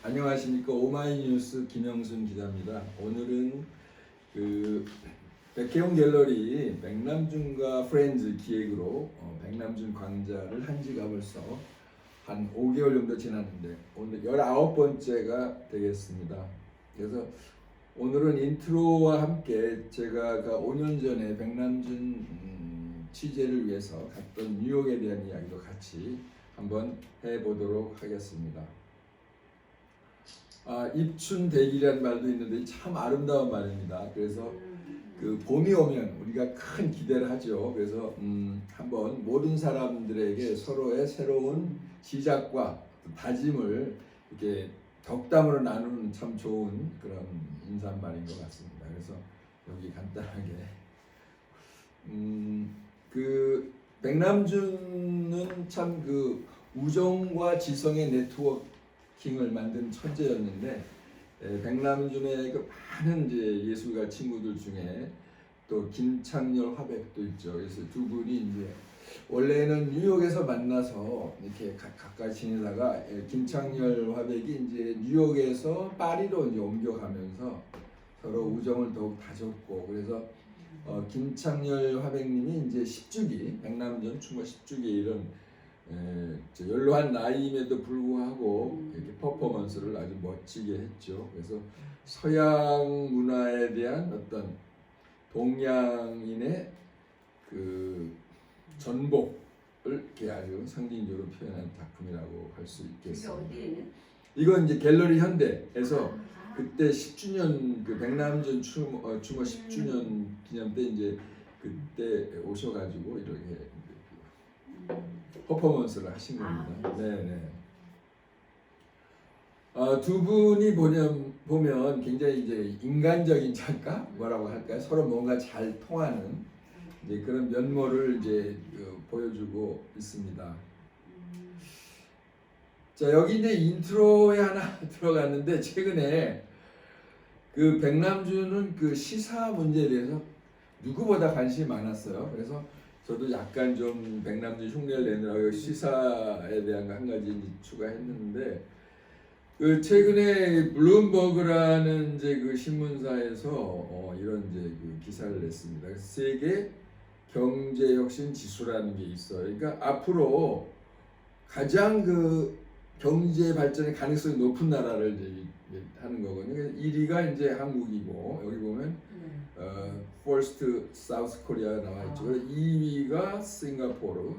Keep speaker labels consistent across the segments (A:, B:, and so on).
A: 안녕하십니까. 오마이뉴스 김영순 기자입니다. 오늘은 백혜영 갤러리 백남준과 프렌즈 기획으로 백남준 강좌를 한 지가 벌써 한 5개월 정도 지났는데 오늘 19번째가 되겠습니다. 그래서 오늘은 인트로와 함께 제가 5년 전에 백남준 취재를 위해서 갔던 뉴욕에 대한 이야기도 같이 한번 해보도록 하겠습니다. 입춘대길이라는 말도 있는데 참 아름다운 말입니다. 그래서 봄이 오면 우리가 큰 기대를 하죠. 그래서 한번 모든 사람들에게 서로의 새로운 시작과 다짐을 이렇게 덕담으로 나누는 참 좋은 그런 인사말인 것 같습니다. 그래서 여기 간단하게 백남준은 참 우정과 지성의 네트워킹을 만든 천재였는데, 백남준의 많은 이제 예술가 친구들 중에 또 김창렬, 화백도 있죠. 그래서 두 분이 이제 원래는 뉴욕에서 만나서 이렇게 가까이 지내다가 김창렬, 화백이 이제 뉴욕에서 파리로 이제 옮겨가면서 서로 우정을 더욱 다졌고, 그래서 김창렬, 화백님이 이제 10주기 백남준 추모 10주기 이런 연로한 나이임에도 불구하고 이렇게 퍼포먼스를 아주 멋지게 했죠. 그래서 서양 문화에 대한 어떤 동양인의 전복을 이렇게 아주 상징적으로 표현한 작품이라고 할 수 있겠습니다. 이건 이제 갤러리 현대에서 그때 10주년 백남준 추모 10주년 기념 때 이제 그때 오셔가지고 이렇게 퍼포먼스를 하신 겁니다. 네네. 두 분이 보면 굉장히 이제 인간적인 작가 뭐라고 할까요? 서로 뭔가 잘 통하는 이제 그런 면모를 이제 보여주고 있습니다. 자, 여기 이제 인트로에 하나 들어갔는데, 최근에 백남준은 시사 문제에 대해서 누구보다 관심이 많았어요. 그래서 저도 약간 좀 백남준 흉내를 내느라고 시사에 대한 거 한 가지 추가했는데, 최근에 블룸버그라는 이제 신문사에서 이런 이제 기사를 냈습니다. 세계 경제 혁신 지수라는 게 있어요. 그러니까 앞으로 가장 경제 발전의 가능성이 높은 나라를 이제 하는 거거든요. 1위가 이제 한국이고, 여기 보면 First South Korea 나와 있죠. 2위가 싱가포르.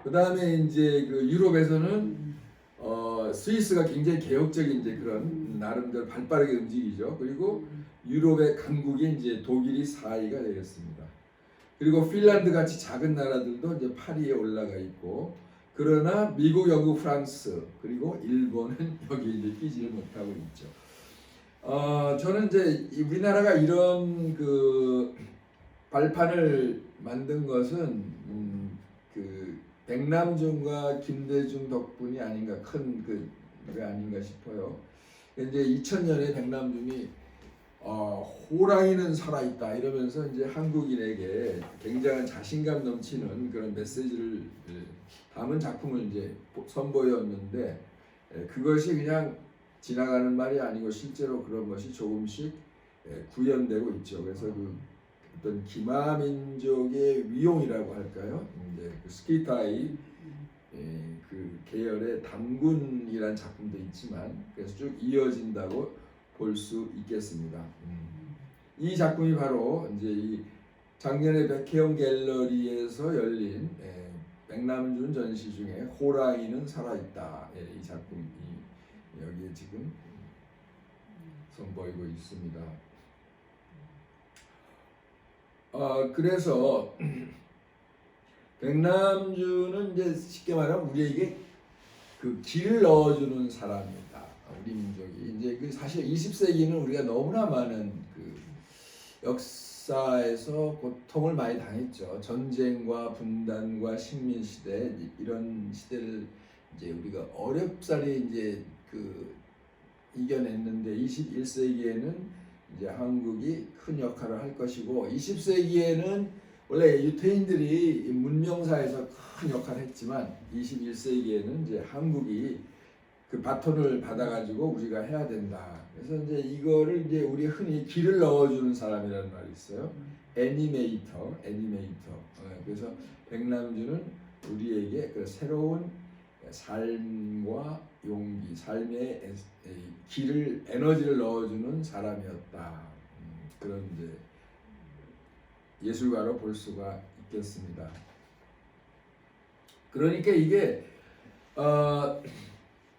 A: 그 다음에 이제 유럽에서는 스위스가 굉장히 개혁적인 이제 그런 나름대로 발빠르게 움직이죠. 그리고 유럽의 강국이 이제 독일이 4위가 되겠습니다. 그리고 핀란드 같이 작은 나라들도 이제 8위에 올라가 있고, 그러나 미국, 영국, 프랑스 그리고 일본은 여기 이제 끼지를 못하고 있죠. 저는 이제 우리나라가 이런 발판을 만든 것은 백남준과 김대중 덕분이 아닌가, 큰 게 아닌가 싶어요. 이제 2000년에 백남준이 호랑이는 살아있다 이러면서 이제 한국인에게 굉장한 자신감 넘치는 그런 메시지를 담은 작품을 이제 선보였는데, 그것이 그냥 지나가는 말이 아니고 실제로 그런 것이 조금씩 구현되고 있죠. 그래서 어떤 기마민족의 위용이라고 할까요? 이제 스키타이 계열의 단군이란 작품도 있지만, 그래서 쭉 이어진다고 볼 수 있겠습니다. 이 작품이 바로 이제 이 작년에 백혜영 갤러리에서 열린 백남준 전시 중에 호랑이는 살아있다, 이 작품이 여기에 지금 선보이고 있습니다. 그래서 백남준은 이제 쉽게 말하면 우리에게 길을 넣어주는 사람이다. 우리 민족이 이제 사실 20세기는 우리가 너무나 많은 역사에서 고통을 많이 당했죠. 전쟁과 분단과 식민 시대, 이런 시대를 이제 우리가 어렵사리 이제 이겨냈는데, 21세기에는 이제 한국이 큰 역할을 할 것이고, 20세기에는 원래 유태인들이 문명사에서 큰 역할을 했지만 21세기에는 이제 한국이 그 바톤을 받아가지고 우리가 해야 된다. 그래서 이제 이거를 이제 우리 흔히 길을 넣어주는 사람이라는 말이 있어요. 애니메이터. 그래서 백남주는 우리에게 그 새로운 삶과 용기, 삶의 길을 에너지를 넣어주는 사람이었다. 그런 이제 예술가로 볼 수가 있겠습니다. 그러니까 이게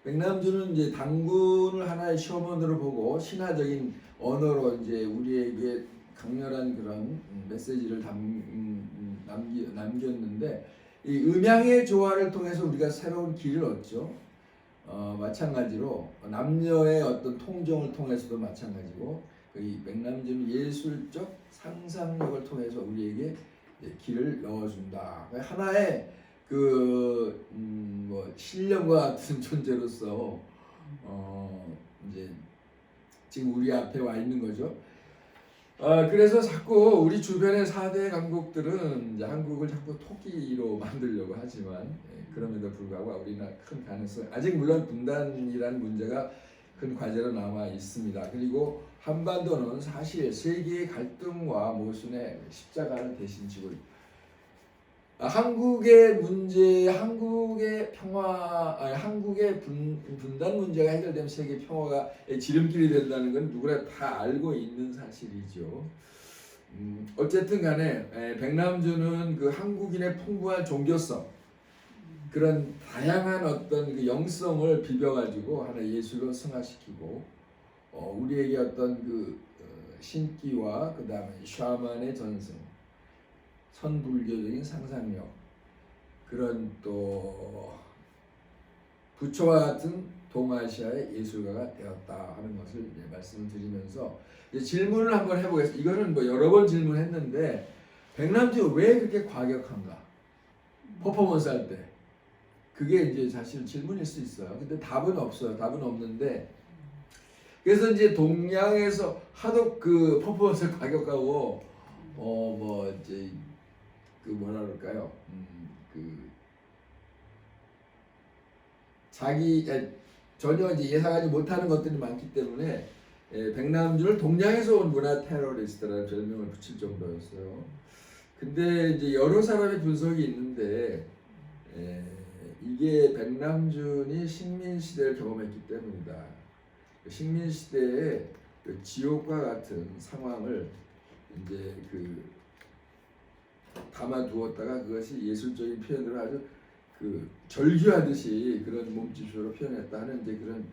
A: 백남주는 이제 당군을 하나의 시험원으로 보고 신화적인 언어로 이제 우리에게 강렬한 그런 메시지를 남겼는데 이 음향의 조화를 통해서 우리가 새로운 길을 얻죠. 마찬가지로 남녀의 어떤 통정을 통해서도 마찬가지고 이 백남주는 예술적 상상력을 통해서 우리에게 길을 넣어준다. 하나의 뭐 신령과 같은 존재로서 이제 지금 우리 앞에 와 있는 거죠. 그래서 자꾸 우리 주변의 4대 강국들은 이제 한국을 자꾸 토끼로 만들려고 하지만 그럼에도 불구하고 우리나라 큰 가능성 아직 물론 분단이라는 문제가 큰 과제로 남아 있습니다. 그리고 한반도는 사실 세계의 갈등과 모순의 십자가를 대신 지고 한국의 문제, 한국의 평화, 한국의 분단 문제가 해결되면 세계 평화가 지름길이 된다는 건 누구나 다 알고 있는 사실이죠. 어쨌든 간에 백남주는 그 한국인의 풍부한 종교성, 그런 다양한 어떤 그 영성을 비벼가지고 하나의 예술로 승화시키고 우리에게 어떤 그 신기와 그 다음에 샤만의 전승, 선불교적인 상상력, 그런 또 부처와 같은 동아시아의 예술가가 되었다 하는 것을 말씀을 드리면서 이제 질문을 한번 해보겠습니다. 이거는 뭐 여러 번 질문했는데 백남주 왜 그렇게 과격한가? 퍼포먼스 할 때. 그게 이제 사실 질문일 수 있어요. 근데 답은 없어요. 답은 없는데 그래서 이제 동양에서 하도 그 퍼포먼스를 과격하고 뭐 이제 그 뭐라 그럴까요? 자기 전혀 이제 예상하지 못하는 것들이 많기 때문에 백남주를 동양에서 온 문화 테러리스트라는 별명을 붙일 정도였어요. 근데 이제 여러 사람의 분석이 있는데 이게 백남준이 식민시대를 경험했기 때문이다. 식민시대의 그 지옥과 같은 상황을 이제 그 담아두었다가 그것이 예술적인 표현으로 아주 그 절규하듯이 그런 몸짓으로 표현했다는 이제 그런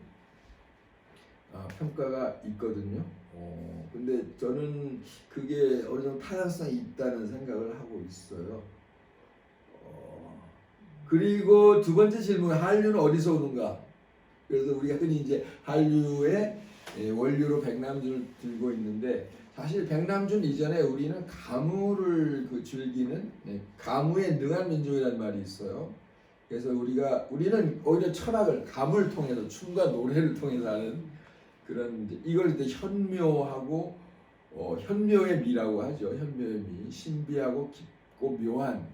A: 평가가 있거든요. 근데 저는 그게 어느 정도 타당성이 있다는 생각을 하고 있어요. 그리고 두 번째 질문, 한류는 어디서 오는가? 그래서 우리가 흔히 이제 한류의 원류로 백남준을 들고 있는데 사실 백남준 이전에 우리는 가무를 즐기는 가무에 능한 민족이라는 말이 있어요. 그래서 우리는 오히려 철학을 가무를 통해서 춤과 노래를 통해서 하는 그런 이걸 이제 현묘하고 현묘의 미라고 하죠. 현묘의 미, 신비하고 깊고 묘한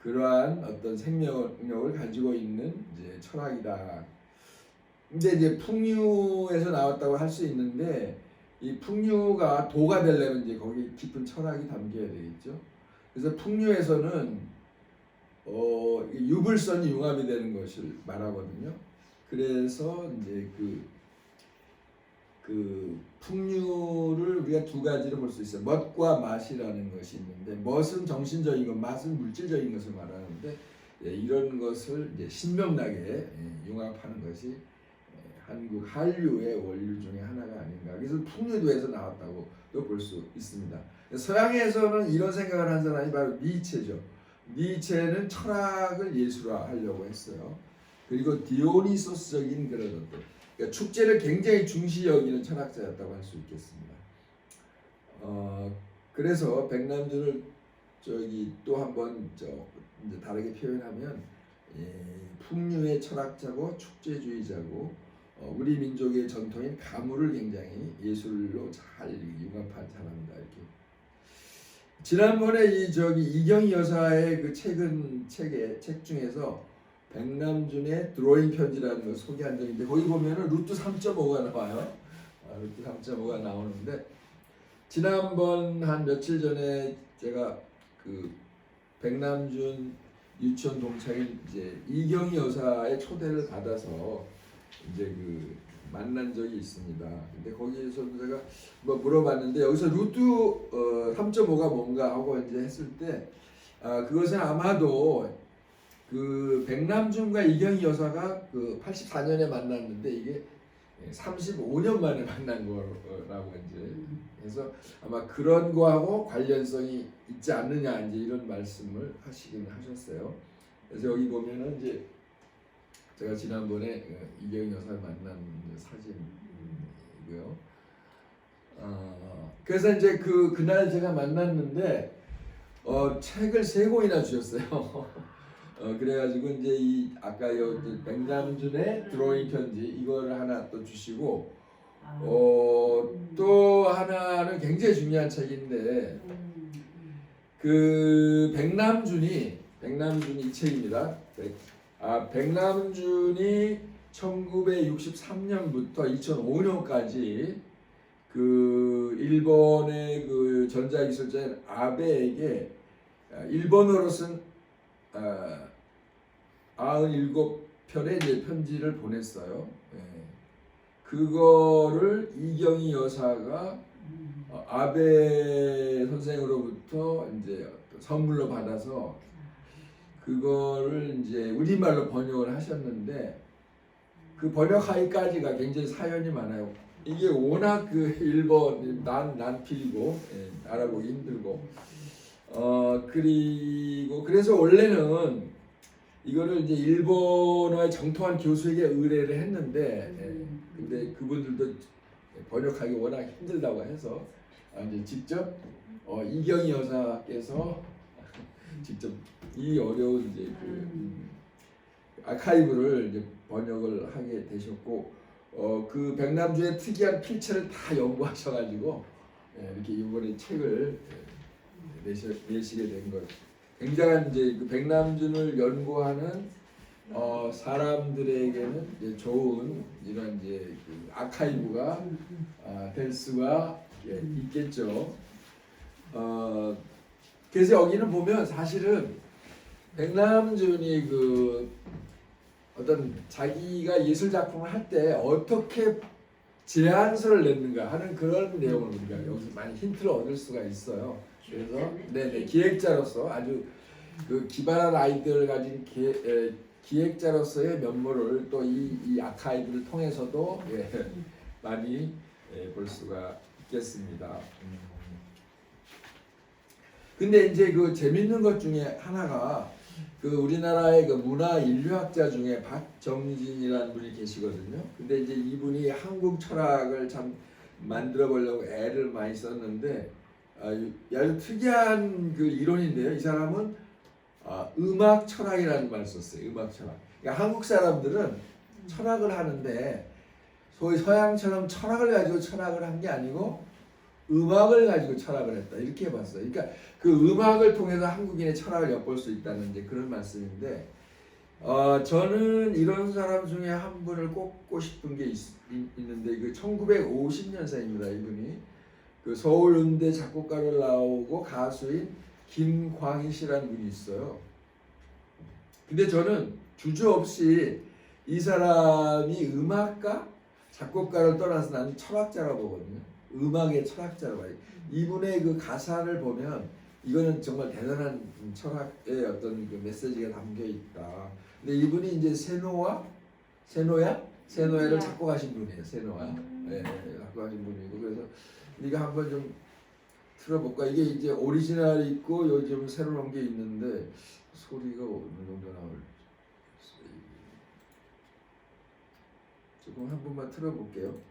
A: 그러한 어떤 생명력을 가지고 있는 이제 철학이다. 근데 이제 풍류에서 나왔다고 할 수 있는데 이 풍류가 도가 되려면 이제 거기 깊은 철학이 담겨야 되겠죠. 그래서 풍류에서는 유불선이 융합이 되는 것을 말하거든요. 그래서 이제 그 풍류를 우리가 두 가지로 볼 수 있어요. 멋과 맛이라는 것이 있는데 멋은 정신적인 것, 맛은 물질적인 것을 말하는데 이런 것을 이제 신명나게 융합하는 것이 한국 한류의 원류 중에 하나가 아닌가. 그래서 풍류도에서 나왔다고 또 볼 수 있습니다. 서양에서는 이런 생각을 한 사람이 바로 니체죠. 니체는 철학을 예술화하려고 했어요. 그리고 디오니소스적인 그런 것들. 그러니까 축제를 굉장히 중시 여기는 철학자였다고 할 수 있겠습니다. 그래서 백남준을 또 한번 이제 다르게 표현하면 풍류의 철학자고 축제주의자고 우리 민족의 전통인 가무를 굉장히 예술로 잘 융합한 사람이다 이렇게. 지난번에 이경희 여사의 그 책 중에서 백남준의 드로잉 편지라는 걸 소개한 적이 있는데 거기 보면은 루트 3.5가 나와요. 루트 3.5가 나오는데 지난번 한 며칠 전에 제가 그 백남준 유치원 동창인 이제 이경희 여사의 초대를 받아서 이제 그 만난 적이 있습니다. 근데 거기에서 제가 뭐 물어봤는데 여기서 루트 3.5가 뭔가 하고 이제 했을 때 그것은 아마도 그 백남준과 이경희 여사가 그 84년에 만났는데 이게 35년 만에 만난 거라고 이제 해서 아마 그런 거하고 관련성이 있지 않느냐 이제 이런 말씀을 하시긴 하셨어요. 그래서 여기 보면은 이제 제가 지난번에 이경희 여사를 만난 사진이고요. 그래서 이제 그날 제가 만났는데 책을 3권이나 주셨어요. 그래가지고 이제 이 아까 백남준의 드로잉 편지 이거를 하나 또 주시고 또 하나는 굉장히 중요한 책인데 그 백남준이 이 책입니다. 백남준이 1963년부터 2005년까지 그 일본의 그 전자기술자인 아베에게 일본어로 쓴 97편의 이제 편지를 보냈어요. 그거를 이경희 여사가 아베 선생으로부터 이제 선물로 받아서 그거를 이제 우리말로 번역을 하셨는데 그 번역하기까지가 굉장히 사연이 많아요. 이게 워낙 그 일본 난필이고 알아보기 힘들고 그리고 그래서 원래는 이거를 이제 일본어의 정통한 교수에게 의뢰를 했는데 근데 그분들도 번역하기 워낙 힘들다고 해서 이제 직접 이경희 여사께서 직접 이 어려운 이제 그 아카이브를 이제 번역을 하게 되셨고 그 백남준의 특이한 필체를 다 연구하셔가지고 이렇게 이번에 책을 내시게 된 것. 굉장한 이제 그 백남준을 연구하는 사람들에게는 이제 좋은 이런 이제 그 아카이브가 될 수가 있겠죠. 그래서 여기는 보면 사실은 백남준이 그 어떤 자기가 예술 작품을 할 때 어떻게 제안서를 냈는가 하는 그런 내용을 우리가 여기서 많이 힌트를 얻을 수가 있어요. 그래서 기획자로서 아주 그 기발한 아이디어를 가진 기획자로서의 면모를 또 이 아카이브를 통해서도 많이 볼 수가 있겠습니다. 근데 이제 그 재밌는 것 중에 하나가 그 우리나라의 그 문화 인류학자 중에 박정진이라는 분이 계시거든요. 근데 이제 이분이 한국 철학을 참 만들어 보려고 애를 많이 썼는데 아주 특이한 그 이론인데요. 이 사람은 음악 철학이라는 말을 썼어요. 음악 철학. 그러니까 한국 사람들은 철학을 하는데 소위 서양처럼 철학을 가지고 철학을 한 게 아니고 음악을 가지고 철학을 했다. 이렇게 봤어요. 그러니까 그 음악을 통해서 한국인의 철학을 엿볼 수 있다는 이제 그런 말씀인데 저는 이런 사람 중에 한 분을 꼽고 싶은 게 있는데 그 1950년생입니다. 이분이 그 서울음대 작곡가를 나오고 가수인 김광희 씨라는 분이 있어요. 근데 저는 주저없이 이 사람이 음악가, 작곡가를 떠나서 나는 철학자라고 보거든요. 음악의 철학자라고 봐요. 이분의 그 가사를 보면 이거는 정말 대단한 철학의 어떤 그 메시지가 담겨 있다. 근데 이분이 이제 세노야를 작곡하신 분이에요. 세노야. 작곡하신 분이고 그래서 이거 한번 좀 틀어볼까? 이게 이제 오리지널이 있고 요즘 새로 나온 게 있는데 소리가 어느 정도 나올지 조금 한 번만 틀어볼게요.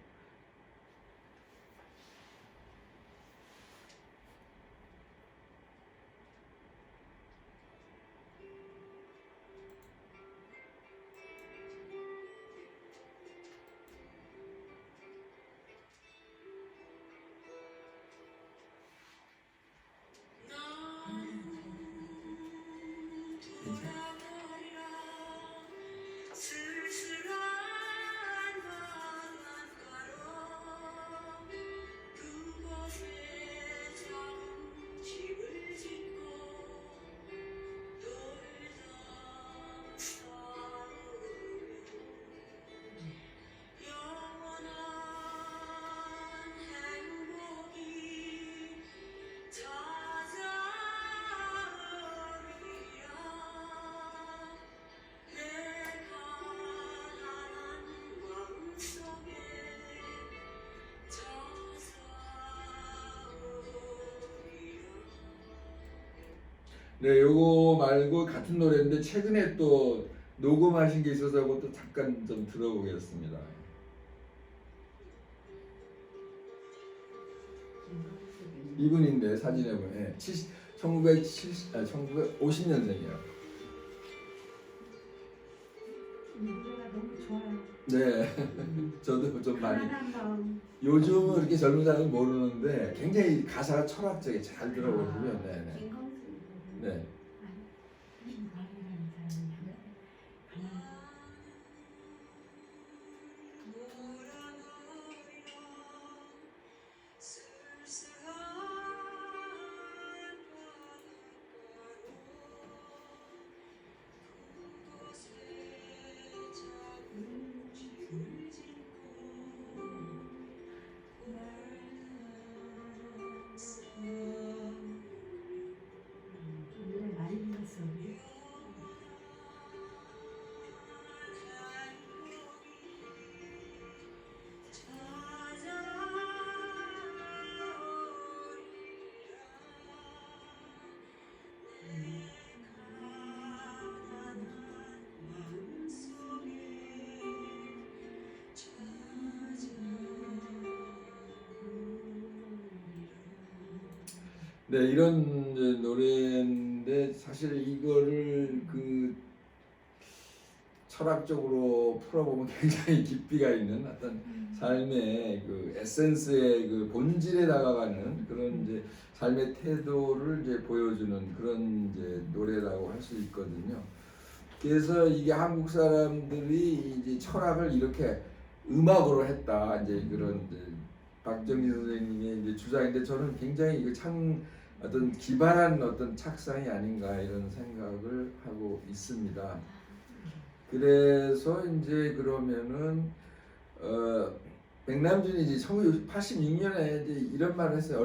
A: 네, 요거 말고 같은 노래인데 최근에 또 녹음하신 게 있어서 그것도 잠깐 좀 들어보겠습니다. 이분인데 사진에 보면 1950년생이에요.
B: 노래가 너무 좋아요.
A: 네, 저도 좀 많이.
B: 편안한 마음.
A: 요즘은 이렇게 젊은 사람은 모르는데 굉장히 가사가 철학적이게 잘 들어보시면, 네네.
B: 김광수.
A: 네.
B: 말이라는 사람이 노래 많이 불렀어.
A: 네, 이런 이제 노래인데 사실 이거를 그 철학적으로 풀어보면 굉장히 깊이가 있는 어떤 삶의 그 에센스의 그 본질에 다가가는 그런 이제 삶의 태도를 이제 보여주는 그런 이제 노래라고 할 수 있거든요. 그래서 이게 한국 사람들이 이제 철학을 이렇게 음악으로 했다 이제 그런 이제 박정희 선생님의 이제 주장인데 저는 굉장히 이거 참 어떤 기발한 어떤 착상이 아닌가 이런 생각을 하고 있습니다. 그래서 이제 그러면은 백남준이 이제 1986년에 이제 이런 말을 했어요.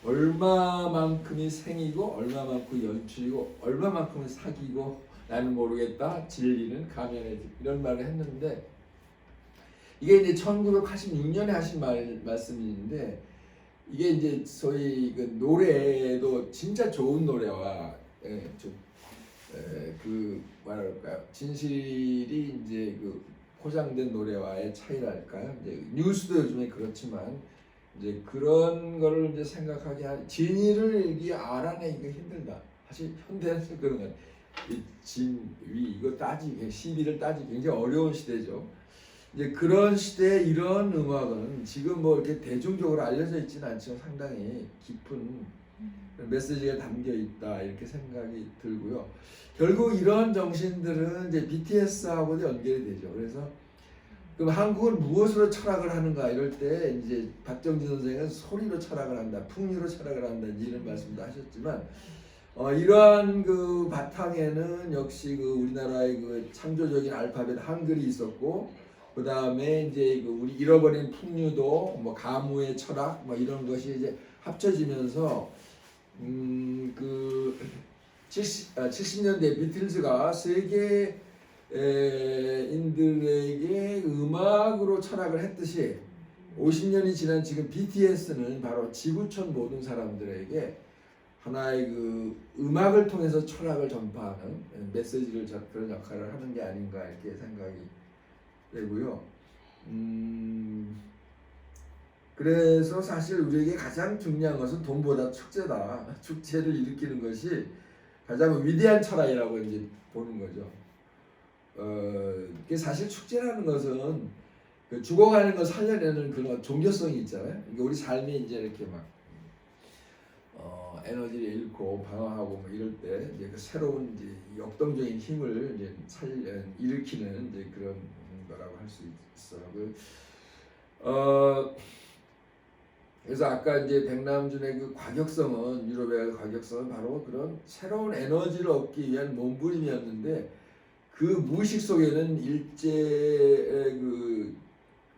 A: 얼마만큼이 생이고 얼마만큼 연출이고 얼마만큼은 사기고 나는 모르겠다. 진리는 가면에 이런 말을 했는데 이게 이제 1986년에 하신 말씀인데 이게 이제 소위 그 노래도 진짜 좋은 노래와 그 뭐랄까요 진실이 이제 그 포장된 노래와의 차이랄까요. 이제 뉴스도 요즘에 그렇지만 이제 그런 거를 이제 생각하게 하 진위를 이게 알아내기가 힘들다. 사실 현대에서 그런 거 진위 이거 따지기 시비를 따지기 굉장히 어려운 시대죠. 이제 그런 시대에 이런 음악은 지금 뭐 이렇게 대중적으로 알려져 있지는 않지만 상당히 깊은 메시지가 담겨 있다 이렇게 생각이 들고요. 결국 이런 정신들은 이제 BTS하고도 연결이 되죠. 그래서 그럼 한국은 무엇으로 철학을 하는가 이럴 때 이제 박정진 선생은 소리로 철학을 한다, 풍류로 철학을 한다 이런 말씀도 하셨지만 이러한 그 바탕에는 역시 그 우리나라의 그 창조적인 알파벳 한글이 있었고. 그 다음에 이제 그 우리 잃어버린 풍류도 뭐 가무의 철학 뭐 이런 것이 이제 합쳐지면서 그 70년대 비틀즈가 세계인들에게 음악으로 철학을 했듯이 50년이 지난 지금 BTS는 바로 지구촌 모든 사람들에게 하나의 그 음악을 통해서 철학을 전파하는 메시지를 그런 역할을 하는 게 아닌가 이렇게 생각이 되고요. 그래서 사실 우리에게 가장 중요한 것은 돈보다 축제다. 축제를 일으키는 것이 가장 위대한 철학이라고 이제 보는 거죠. 사실 축제라는 것은 그 죽어가는 걸 살려내는 그런 종교성이 있잖아요. 그러니까 우리 삶이 이제 이렇게 막 에너지를 잃고 방황하고 뭐 이럴 때 이제 그 새로운 이제 역동적인 힘을 이제 일으키는 이제 그런 거라고 할 수 있어요. 그래서 아까 이제 백남준의 그 과격성은 유럽의 과격성은 바로 그런 새로운 에너지를 얻기 위한 몸부림이었는데 그 무의식 속에는 일제의 그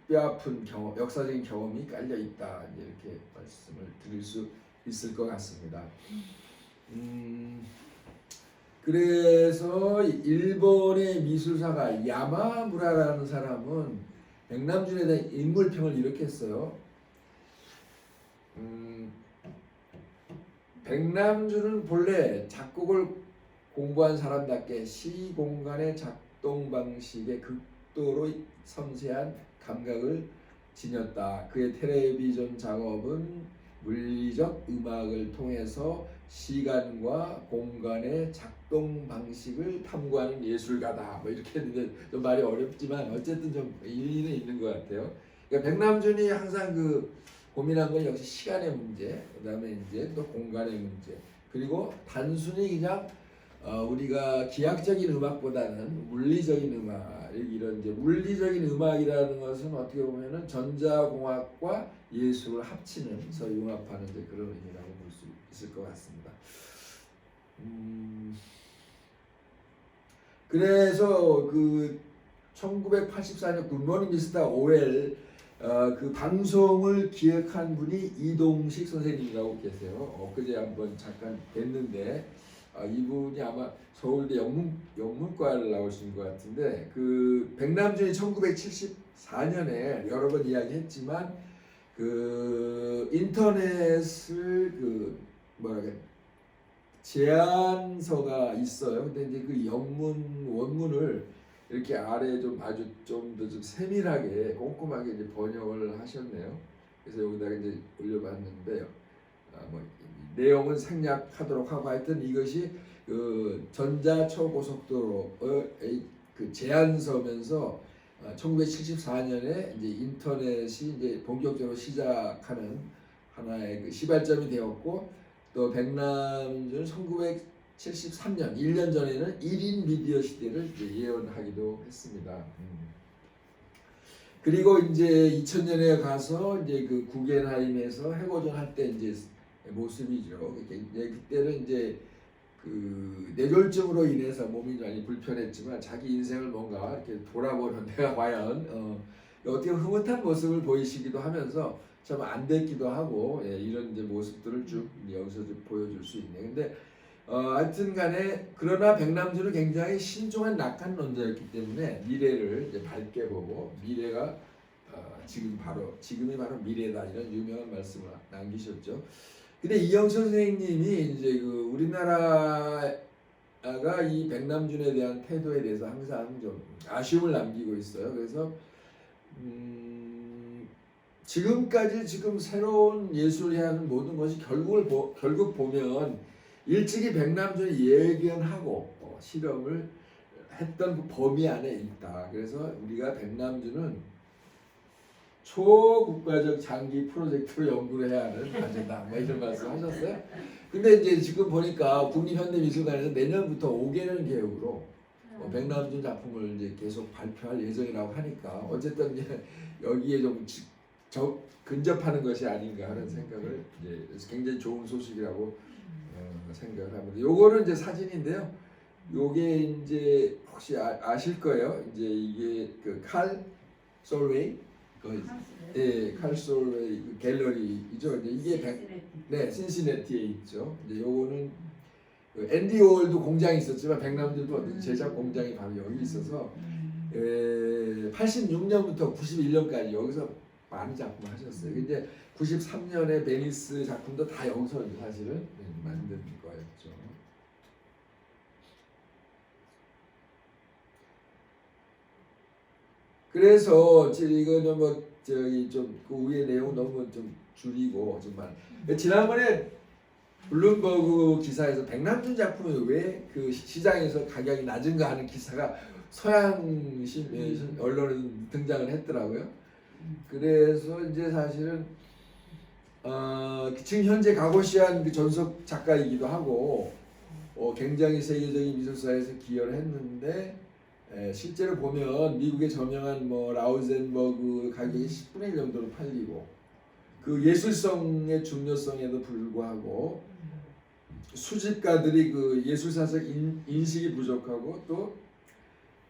A: 뼈아픈 경험, 역사적인 경험이 깔려 있다 이렇게 말씀을 드릴 수 있을 것 같습니다. 그래서 일본의 미술사가 야마무라라는 사람은 백남준에 대한 인물평을 이렇게 했어요. 백남준은 본래 작곡을 공부한 사람답게 시 공간의 작동 방식에 극도로 섬세한 감각을 지녔다. 그의 텔레비전 작업은 물리적 음악을 통해서 시간과 공간의 작동 방식을 탐구하는 예술가다. 뭐 이렇게 했는데 좀 말이 어렵지만 어쨌든 좀 일리는 있는 것 같아요. 그러니까 백남준이 항상 그 고민한 건 역시 시간의 문제, 그다음에 이제 또 공간의 문제, 그리고 단순히 그냥 우리가 기하학적인 음악보다는 물리적인 음악, 이런 이제 물리적인 음악이라는 것은 어떻게 보면은 전자공학과 예술을 합치는, 서로 융합하는 이제 그런 의미라고 볼 수 있을 것 같습니다. 그래서 그 1984년 굿모닝 미스터 OL 그 방송을 기획한 분이 이동식 선생님이라고 계세요. 엊그제 한번 잠깐 뵀는데 이분이 아마 서울대 영문과를 나오신 것 같은데 그 백남준이 1974년에 여러 번 이야기했지만 그 인터넷을 그 뭐랄까 제안서가 있어요. 근데 이제 그 원문을 이렇게 아래 좀 아주 좀 더 좀 세밀하게 꼼꼼하게 이제 번역을 하셨네요. 그래서 여기다가 이제 올려봤는데요. 뭐 내용은 생략하도록 하고 하여튼 이것이 그 전자 초고속도로의 그 제안서면서 1974년에 이제 인터넷이 이제 본격적으로 시작하는 하나의 그 시발점이 되었고 또 백남준은 1973년 1년 전에는 1인 미디어 시대를 이제 예언하기도 했습니다. 그리고 이제 2000년에 가서 이제 그 구겐하임에서 해고전 할 때 이제 모습이죠. 이제 그때는 이제 그 뇌졸중으로 인해서 몸이 많이 불편했지만 자기 인생을 뭔가 이렇게 돌아보는 내가 과연 어떻게 흐뭇한 모습을 보이시기도 하면서 참 안 됐기도 하고 이런 이제 모습들을 쭉 여기서 좀 보여줄 수 있네. 근데 하여튼간에 그러나 백남준은 굉장히 신중한 낙관론자였기 때문에 미래를 이제 밝게 보고 미래가 지금이 바로 미래다 이런 유명한 말씀을 남기셨죠. 근데 이영철 선생님이 이제 그 우리나라가 이 백남준에 대한 태도에 대해서 항상 좀 아쉬움을 남기고 있어요. 그래서 지금까지 지금 새로운 예술이 하는 모든 것이 결국 보면 일찍이 백남준이 예견하고 실험을 했던 그 범위 안에 있다. 그래서 우리가 백남준은 초국가적 장기 프로젝트로 연구를 해야 하는 과제다. 뭐 이런 말씀 하셨어요. 근데 이제 지금 보니까 국립현대미술관에서 내년부터 5개년 계획으로 백남준 작품을 이제 계속 발표할 예정이라고 하니까 어쨌든 이제 여기에 좀 근접하는 것이 아닌가 하는 생각을 이제 굉장히 좋은 소식이라고 생각을 합니다. 요거는 이제 사진인데요. 요게 이제 혹시 아실 거예요. 이제 이게 그 칼 솔웨이 칼 솔웨이 갤러리이죠. 이제 이게 신시내티에 있죠. 이제 요거는 그 앤디 워홀도 공장이 있었지만 백남준도 제작 공장이 바로 여기 있어서 86년부터 91년까지 여기서 많은 작품을 하셨어요. 근데 93년에 베니스 작품도 다 여기서 사실은 만든 거였죠. 그래서 이거는 뭐 저기 좀 그 위에 내용 너무 좀 줄이고 정말 지난번에 블룸버그 기사에서 백남준 작품이 왜 그 시장에서 가격이 낮은가 하는 기사가 서양 언론에 등장을 했더라고요. 그래서 이제 사실은 지금 현재 가고시안 그 전속 작가이기도 하고 굉장히 세계적인 미술사에서 기여를 했는데 실제로 보면 미국의 저명한 뭐 라우젠버그 가격이 10분의 1 정도로 팔리고 그 예술성의 중요성에도 불구하고 수집가들이 그 예술사적 인식이 부족하고 또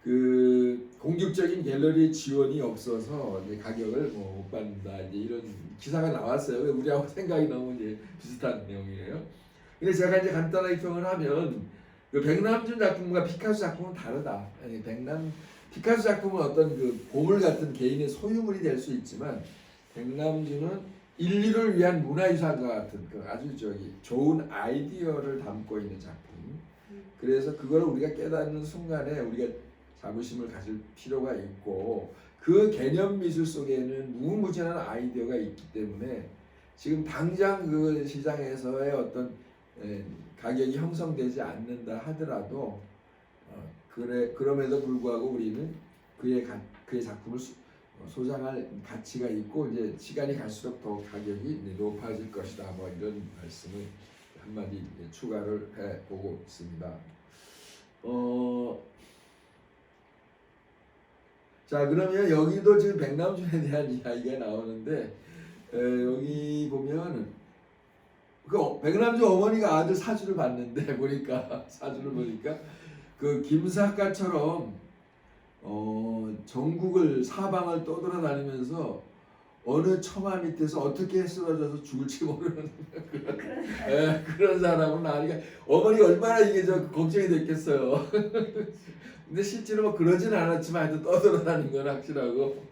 A: 그 공격적인 갤러리 지원이 없어서 이제 가격을 못 받는다 이제 이런 기사가 나왔어요. 우리하고 생각이 너무 이제 비슷한 내용이에요. 근데 제가 이제 간단하게 평을 하면 그 백남준 작품과 피카소 작품은 다르다. 피카소 작품은 어떤 그 보물 같은 개인의 소유물이 될 수 있지만 백남준은 인류를 위한 문화유산과 같은 그 아주 좋은 아이디어를 담고 있는 작품. 그래서 그걸 우리가 깨닫는 순간에 우리가 자부심을 가질 필요가 있고 그 개념 미술 속에는 무궁무진한 아이디어가 있기 때문에 지금 당장 그 시장에서의 어떤 가격이 형성되지 않는다 하더라도 그럼에도 불구하고 우리는 그의 작품을 소장할 가치가 있고 이제 시간이 갈수록 더 가격이 높아질 것이다. 뭐 이런 말씀을 한마디 추가를 해보고 있습니다. 자 그러면 여기도 지금 백남준에 대한 이야기가 나오는데 여기 보면 그 백남준 어머니가 아들 사주를 봤는데 보니까 그 김사과처럼 전국을 사방을 떠돌아다니면서 어느 처마 밑에서 어떻게 쓰러져서 죽을지 모르는 그런 사람은 아니까 어머니가 얼마나 이게 걱정이 됐겠어요. 근데 실제로 뭐 그러진 않았지만 하여튼 떠돌아다닌 건 확실하고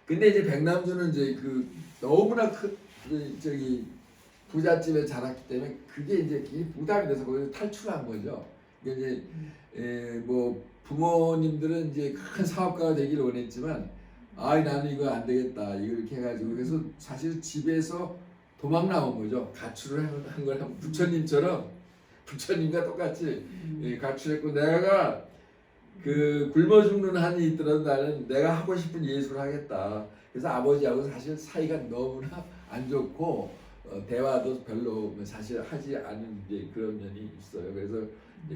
A: 근데 이제 백남준은 이제 너무나 부잣집에 자랐기 때문에 그게 이제 부담이 돼서 거기서 탈출한 거죠. 이제 뭐 부모님들은 이제 큰 사업가가 되기를 원했지만 나는 이거 안 되겠다 이렇게 해가지고 그래서 사실 집에서 도망 나온 거죠. 가출을 한 거랑 부처님과 똑같이 가출했고 내가 굶어 죽는 한이 있더라도 나는 내가 하고 싶은 예술을 하겠다. 그래서 아버지하고 사실 사이가 너무나 안 좋고 대화도 별로 사실 하지 않은 그런 면이 있어요. 그래서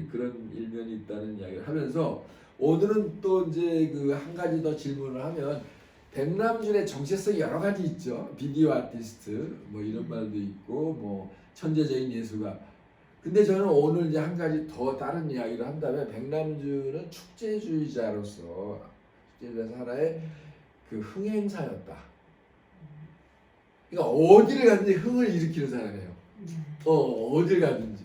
A: 그런 일면이 있다는 이야기를 하면서 오늘은 또 이제 한 가지 더 질문을 하면 백남준의 정체성이 여러 가지 있죠. 비디오 아티스트 뭐 이런 말도 있고 뭐 천재적인 예술가. 근데 저는 오늘 이제 한 가지 더 다른 이야기를 한다면 백남준은 축제주의자로서 하나의 흥행사였다. 그러니까 어디를 가든지 흥을 일으키는 사람이에요. 어딜 가든지.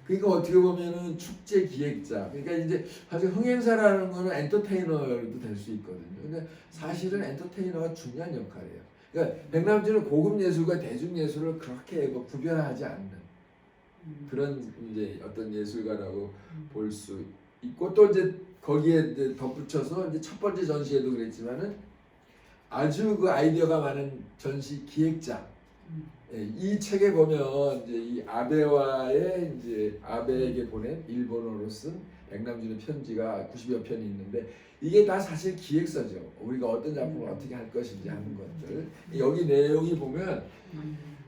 A: 그러니까 어떻게 보면은 축제 기획자. 그러니까 이제 사실 흥행사라는 거는 엔터테이너도 될 수 있거든요. 근데 사실은 엔터테이너가 중요한 역할이에요. 그러니까 백남준은 고급 예술과 대중 예술을 그렇게 뭐 구별하지 않는 그런 이제 어떤 예술가라고 볼 수 있고 또 이제 거기에 이제 덧붙여서 이제 첫 번째 전시회도 그랬지만은 아주 아이디어가 많은 전시 기획자. 이 책에 보면 이제 이 아베와의 이제 아베에게 보낸 일본어로 쓴 백남준의 편지가 90여 편이 있는데 이게 다 사실 기획서죠. 우리가 어떤 작품을 어떻게 할 것인지 하는 것들. 여기 내용이 보면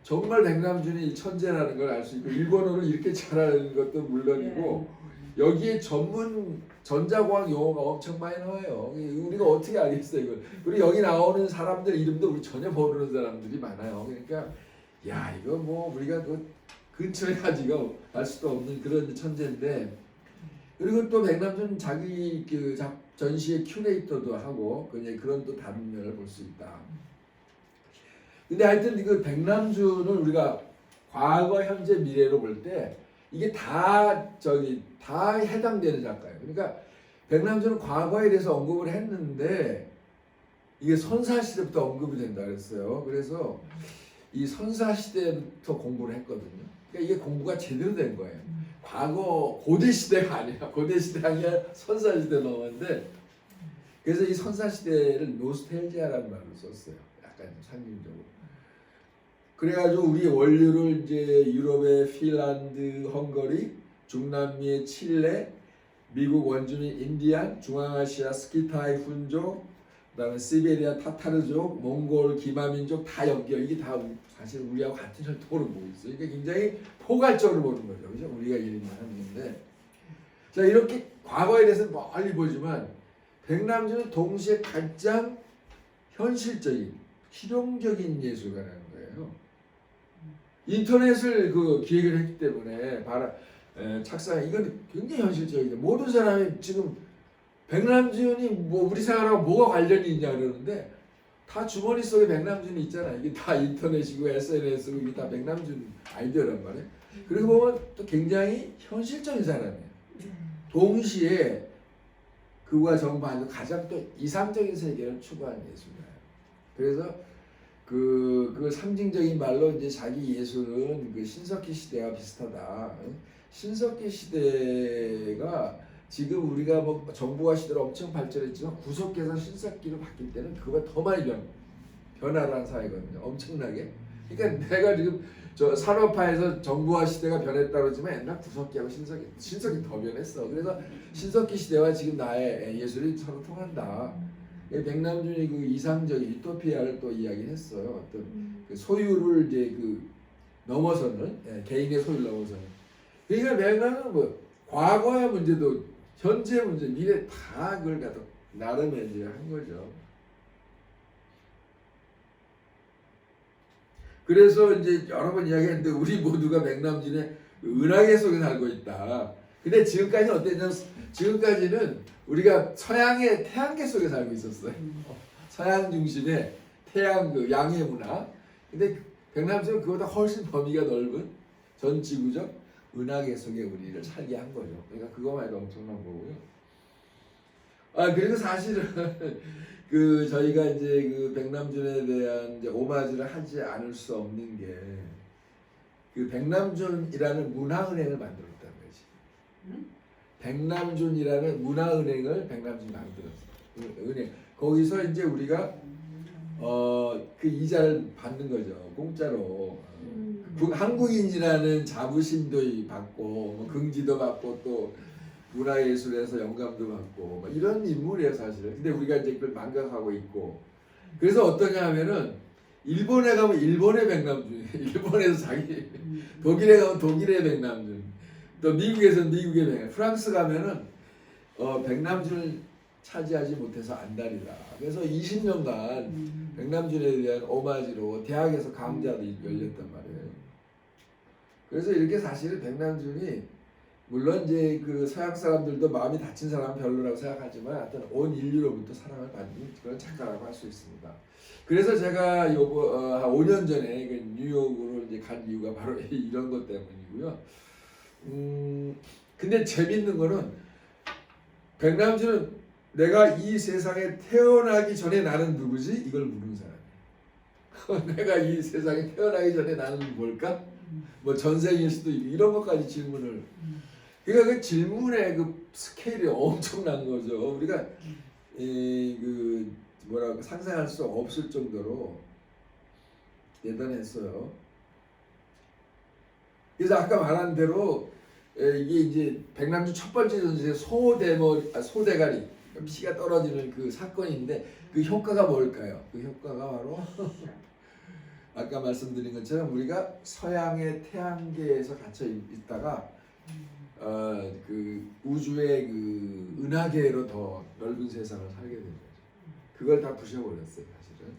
A: 정말 백남준이 천재라는 걸 알 수 있고 일본어를 이렇게 잘하는 것도 물론이고 여기에 전문 전자공학 용어가 엄청 많이 나와요. 우리가 어떻게 알겠어요 이걸. 그리고 여기 나오는 사람들 이름도 우리 전혀 모르는 사람들이 많아요. 그러니까 야 이거 뭐 우리가 근처에 가지가 갈 수도 없는 그런 천재인데 그리고 또 백남준 자기 전시의 큐레이터도 하고 그런 또 다른 면을 볼 수 있다. 근데 하여튼 백남준을 우리가 과거, 현재, 미래로 볼 때 이게 다 해당되는 작가예요. 그러니까 백남준은 과거에 대해서 언급을 했는데 이게 선사시대부터 언급이 된다 그랬어요. 그래서 이 선사시대부터 공부를 했거든요. 그러니까 이게 공부가 제대로 된 거예요. 과거 고대시대가 아니라 고대시대가 아니라 선사시대 넘었는데 그래서 이 선사시대를 노스텔지아라는 말로 썼어요. 약간 상징적으로. 그래가지고 우리 원류를 이제 유럽의 핀란드, 헝가리, 중남미의 칠레, 미국 원주민 인디안, 중앙아시아 스키타이 훈족, 그다음에 시베리아 타타르족, 몽골 기마민족 다 연결. 이게 다 사실 우리하고 같은 혈통으로 보고 있어요. 그러니까 굉장히 포괄적으로 보는 거죠, 그죠? 우리가 이름만 하는데, 자 이렇게 과거에 대해서 멀리 보지만 백남준은 동시에 가장 현실적인, 실용적인 예술가라는 거예요. 인터넷을 기획을 했기 때문에 착상 이건 굉장히 현실적이죠. 모든 사람이 지금 백남준이 뭐 우리 생활하고 뭐가 관련이 있냐 그러는데 다 주머니 속에 백남준이 있잖아. 이게 다 인터넷이고 SNS고 이게 다 백남준 아이디어란 말이에요. 그리고 보면 또 굉장히 현실적인 사람이에요. 동시에 그와 정반대로 가장 또 이상적인 세계를 추구하는 예술가예요. 그래서 그 상징적인 말로 이제 자기 예술은 그 신석기 시대와 비슷하다. 신석기 시대가 지금 우리가 뭐 정보화 시대로 엄청 발전했지만 구석기에서 신석기로 바뀔 때는 그거보다 더 많이 변화를 한 사회거든요. 엄청나게. 그러니까 내가 지금 저 산업화에서 정보화 시대가 변했다고 그러지만 옛날 구석기하고 신석기 더 변했어. 그래서 신석기 시대와 지금 나의 예술이 서로 통한다. 백남준이 그 이상적인 유토피아를 또 이야기했어요. 어떤 그 소유를 이제 그 넘어서는 개인의 소유를 넘어서는. 그러니까 백남은 뭐 과거의 문제도 현재 문제, 미래 다 그걸 갖다 나름의 이제 한 거죠. 그래서 이제 여러 번 이야기했는데 우리 모두가 백남준의 은하계 속에 살고 있다. 근데 지금까지는 어땠냐면 지금까지는 우리가 서양의 태양계 속에 살고 있었어요. 서양 중심의 태양 그 양의 문화. 근데 백남준은 그보다 훨씬 범위가 넓은 전 지구적 은하계 속에 우리를 살게 한 거죠. 그러니까 그거만 해도 엄청난 거고요. 그리고 사실은 그 저희가 이제 그 백남준에 대한 이제 오마주를 하지 않을 수 없는 게 그 백남준이라는 문화은행을 만들었다는 거지. 백남준이라는 문화은행을 백남준이 만들었어. 은행. 거기서 이제 우리가 그 이자를 받는 거죠. 공짜로. 한국인이라는 자부심도 받고 뭐 긍지도 받고 또 문화예술에서 영감도 받고 뭐 이런 인물이에요 사실은. 근데 우리가 이제 그걸 망각하고 있고. 그래서 어떠냐 하면은 일본에 가면 일본의 백남준, 일본에서 자기, 독일에 가면 독일의 백남준, 또 미국에서는 미국의 백남준, 프랑스 가면은 백남준을 차지하지 못해서 안달이다. 그래서 20년간 백남준에 대한 오마지로 대학에서 강좌도 열렸단 말이에요. 그래서 이렇게 사실은 백남준이 물론 이제 그 서양 사람들도 마음이 다친 사람은 별로라고 생각하지만 하여튼 온 인류로부터 사랑을 받는 그런 작가라고 할 수 있습니다. 그래서 제가 요거 한 5년 전에 그 뉴욕으로 이제 간 이유가 바로 이런 것 때문이고요. 근데 재밌는 거는 백남준은 내가 이 세상에 태어나기 전에 나는 누구지? 이걸 묻는 사람이에요. 내가 이 세상에 태어나기 전에 나는 뭘까? 뭐 전생일 수도 있고 이런 것까지 질문을. 그러니까 그 질문의 그 스케일이 엄청난 거죠. 우리가 그 뭐라고 상상할 수 없을 정도로 대단했어요. 그래서 아까 말한 대로 이게 이제 백남준 첫 번째 전쟁의 소대가리 피가 떨어지는 그 사건인데 그 효과가 뭘까요? 그 효과가 바로 아까 말씀드린 것처럼 우리가 서양의 태양계에서 갇혀 있다가 그 우주의 그 은하계로 더 넓은 세상을 살게 된 거죠. 그걸 다 부셔버렸어요, 사실은.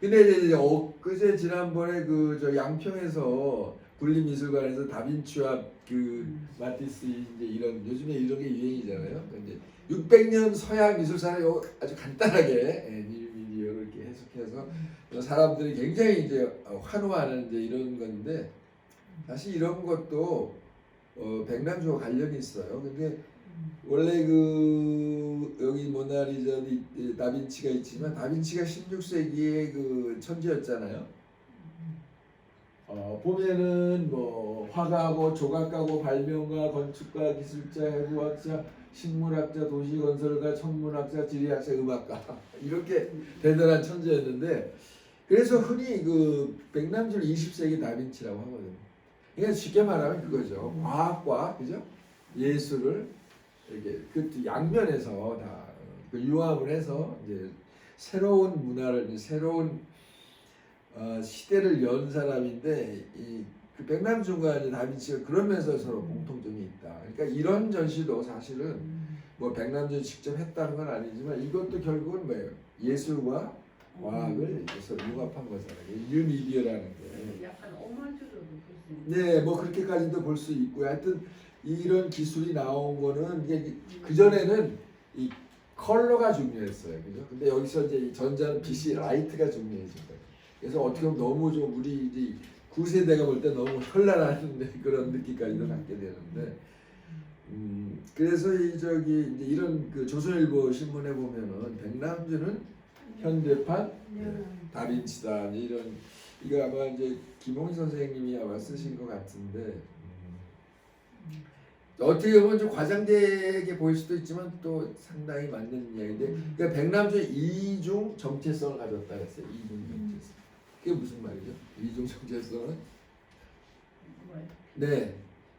A: 근데 이제 엊그제 지난번에 그 저 양평에서 국립미술관에서 다빈치와 그 마티스 이제 이런 요즘에 이런 게 유행이잖아요. 이제 600년 서양 미술사를 아주 간단하게 미디어로 이렇게 해석해서 사람들이 굉장히 이제 환호하는 이제 이런 건데 사실 이런 것도 백남준과 관련이 있어요. 근데 원래 그 여기 모나리자 다빈치가 있지만 다빈치가 16세기의 그 천재였잖아요. 보면은 뭐 화가고 조각가고 발명가, 건축가, 기술자, 해부학자, 식물학자, 도시건설가, 천문학자, 지리학자, 음악가 이렇게 대단한 천재였는데 그래서 흔히 그 백남준을 20세기 다빈치라고 하거든요. 그러니까 쉽게 말하면 그거죠. 과학과 그죠? 예술을 이렇게 그 양면에서 다 융합을 해서 이제 새로운 문화를 새로운 시대를 연 사람인데 그 백남준과 이제 다빈치가 그러면서 서로 공통점이 있다. 그러니까 이런 전시도 사실은 뭐 백남준이 직접 했다는 건 아니지만 이것도 결국은 뭐예요? 예술과 과학을 서로 융합한 거잖아요. 뉴미디어라는 게.
C: 약간 오마주로도 볼 수 있는.
A: 네, 뭐 그렇게까지도 볼 수 있고요. 하여튼 이런 기술이 나온 거는 이게 그 전에는 이 컬러가 중요했어요, 그죠? 근데 여기서 이제 전자는 빛이 라이트가 중요해진 거예요. 그래서 어떻게 보면 너무 좀 우리 이제 9세대가 볼 때 너무 현란한 그런 느낌까지도 갖게 되는데, 그래서 이 저기 이제 이런 그 조선일보 신문에 보면은 백남준은 현대판
B: 네.
A: 다빈치다 이런 이거 아마 이제 김홍희 선생님이 아마 쓰신 것 같은데 어떻게 보면 좀 과장되게 보일 수도 있지만 또 상당히 맞는 이야기인데 그러니까 백남주는 이중 정체성을 가졌다 그랬어요. 이중 정체성. 그게 무슨 말이죠? 이중 정체성은
C: 뭐예요?
A: 네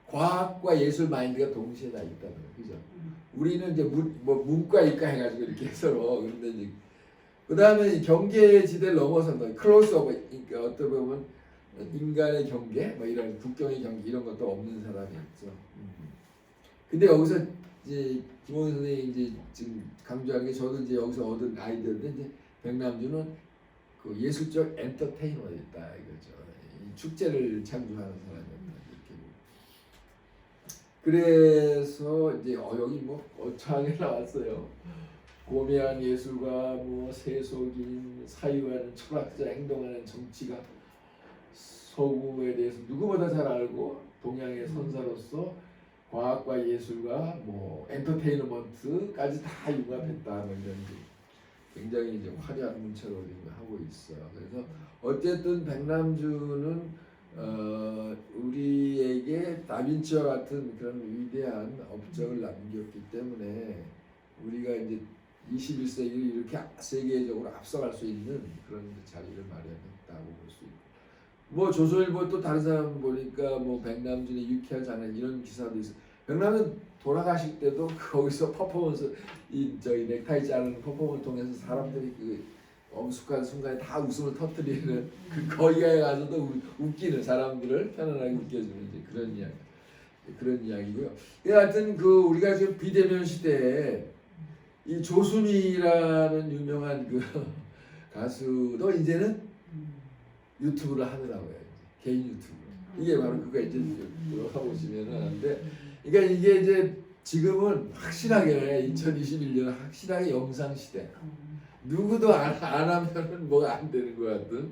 A: 과학과 예술 마인드가 동시에 다 있다는 거예요. 그죠? 우리는 이제 문과 이과 해가지고 이렇게 서로 그런데 이제 그 다음에 경계지대를 넘어선 거예요. 클로스오버 그러니까 어떻게 보면 인간의 경계 뭐 이런 국경의 경계 이런 것도 없는 사람이 있죠. 근데 여기서 이제 김홍희 선생님이 이제 지금 강조하는 게 저도 이제 여기서 얻은 아이디어인데 이제 백남주는 그 예술적 엔터테이너였다 이거죠. 이 축제를 창조하는 사람이었다 이렇게. 그래서 이제 여기 뭐 어창에 나왔어요. 고매한 예술가, 뭐 세속인, 사유하는 철학자, 행동하는 정치가 서구에 대해서 누구보다 잘 알고 동양의 선사로서 과학과 예술과 뭐 엔터테인먼트까지 다 융합했다 뭐 이런 굉장히 이제 화려한 문체로 지금 하고 있어요. 그래서 어쨌든 백남주는 우리에게 다빈치와 같은 그런 위대한 업적을 남겼기 때문에 우리가 이제 21세기를 이렇게 세계적으로 앞서갈 수 있는 그런 자리를 마련했다고 볼 수 있고 뭐 조선일보 또 다른 사람 보니까 뭐 백남준의 유쾌한 장면 이런 기사도 있어. 백남준 돌아가실 때도 거기서 퍼포먼스 이 저희 넥타이 자르는 퍼포먼스를 통해서 사람들이 그 엄숙한 순간에 다 웃음을 터뜨리는 그 거기에 가서도 웃기는 사람들을 편안하게 웃겨주는 이제 그런 이야기고요. 하여튼 그 우리가 지금 비대면 시대에 이 조수미라는 유명한 그 가수도 이제는 유튜브를 하더라고요. 개인 유튜브. 이게 바로 그거 이제 들어가보시면 하는데, 그러니까 이게 이제 지금은 확실하게 2021년 확실하게 영상 시대. 누구도 안 하면은 뭐가 안 되는 것 같은.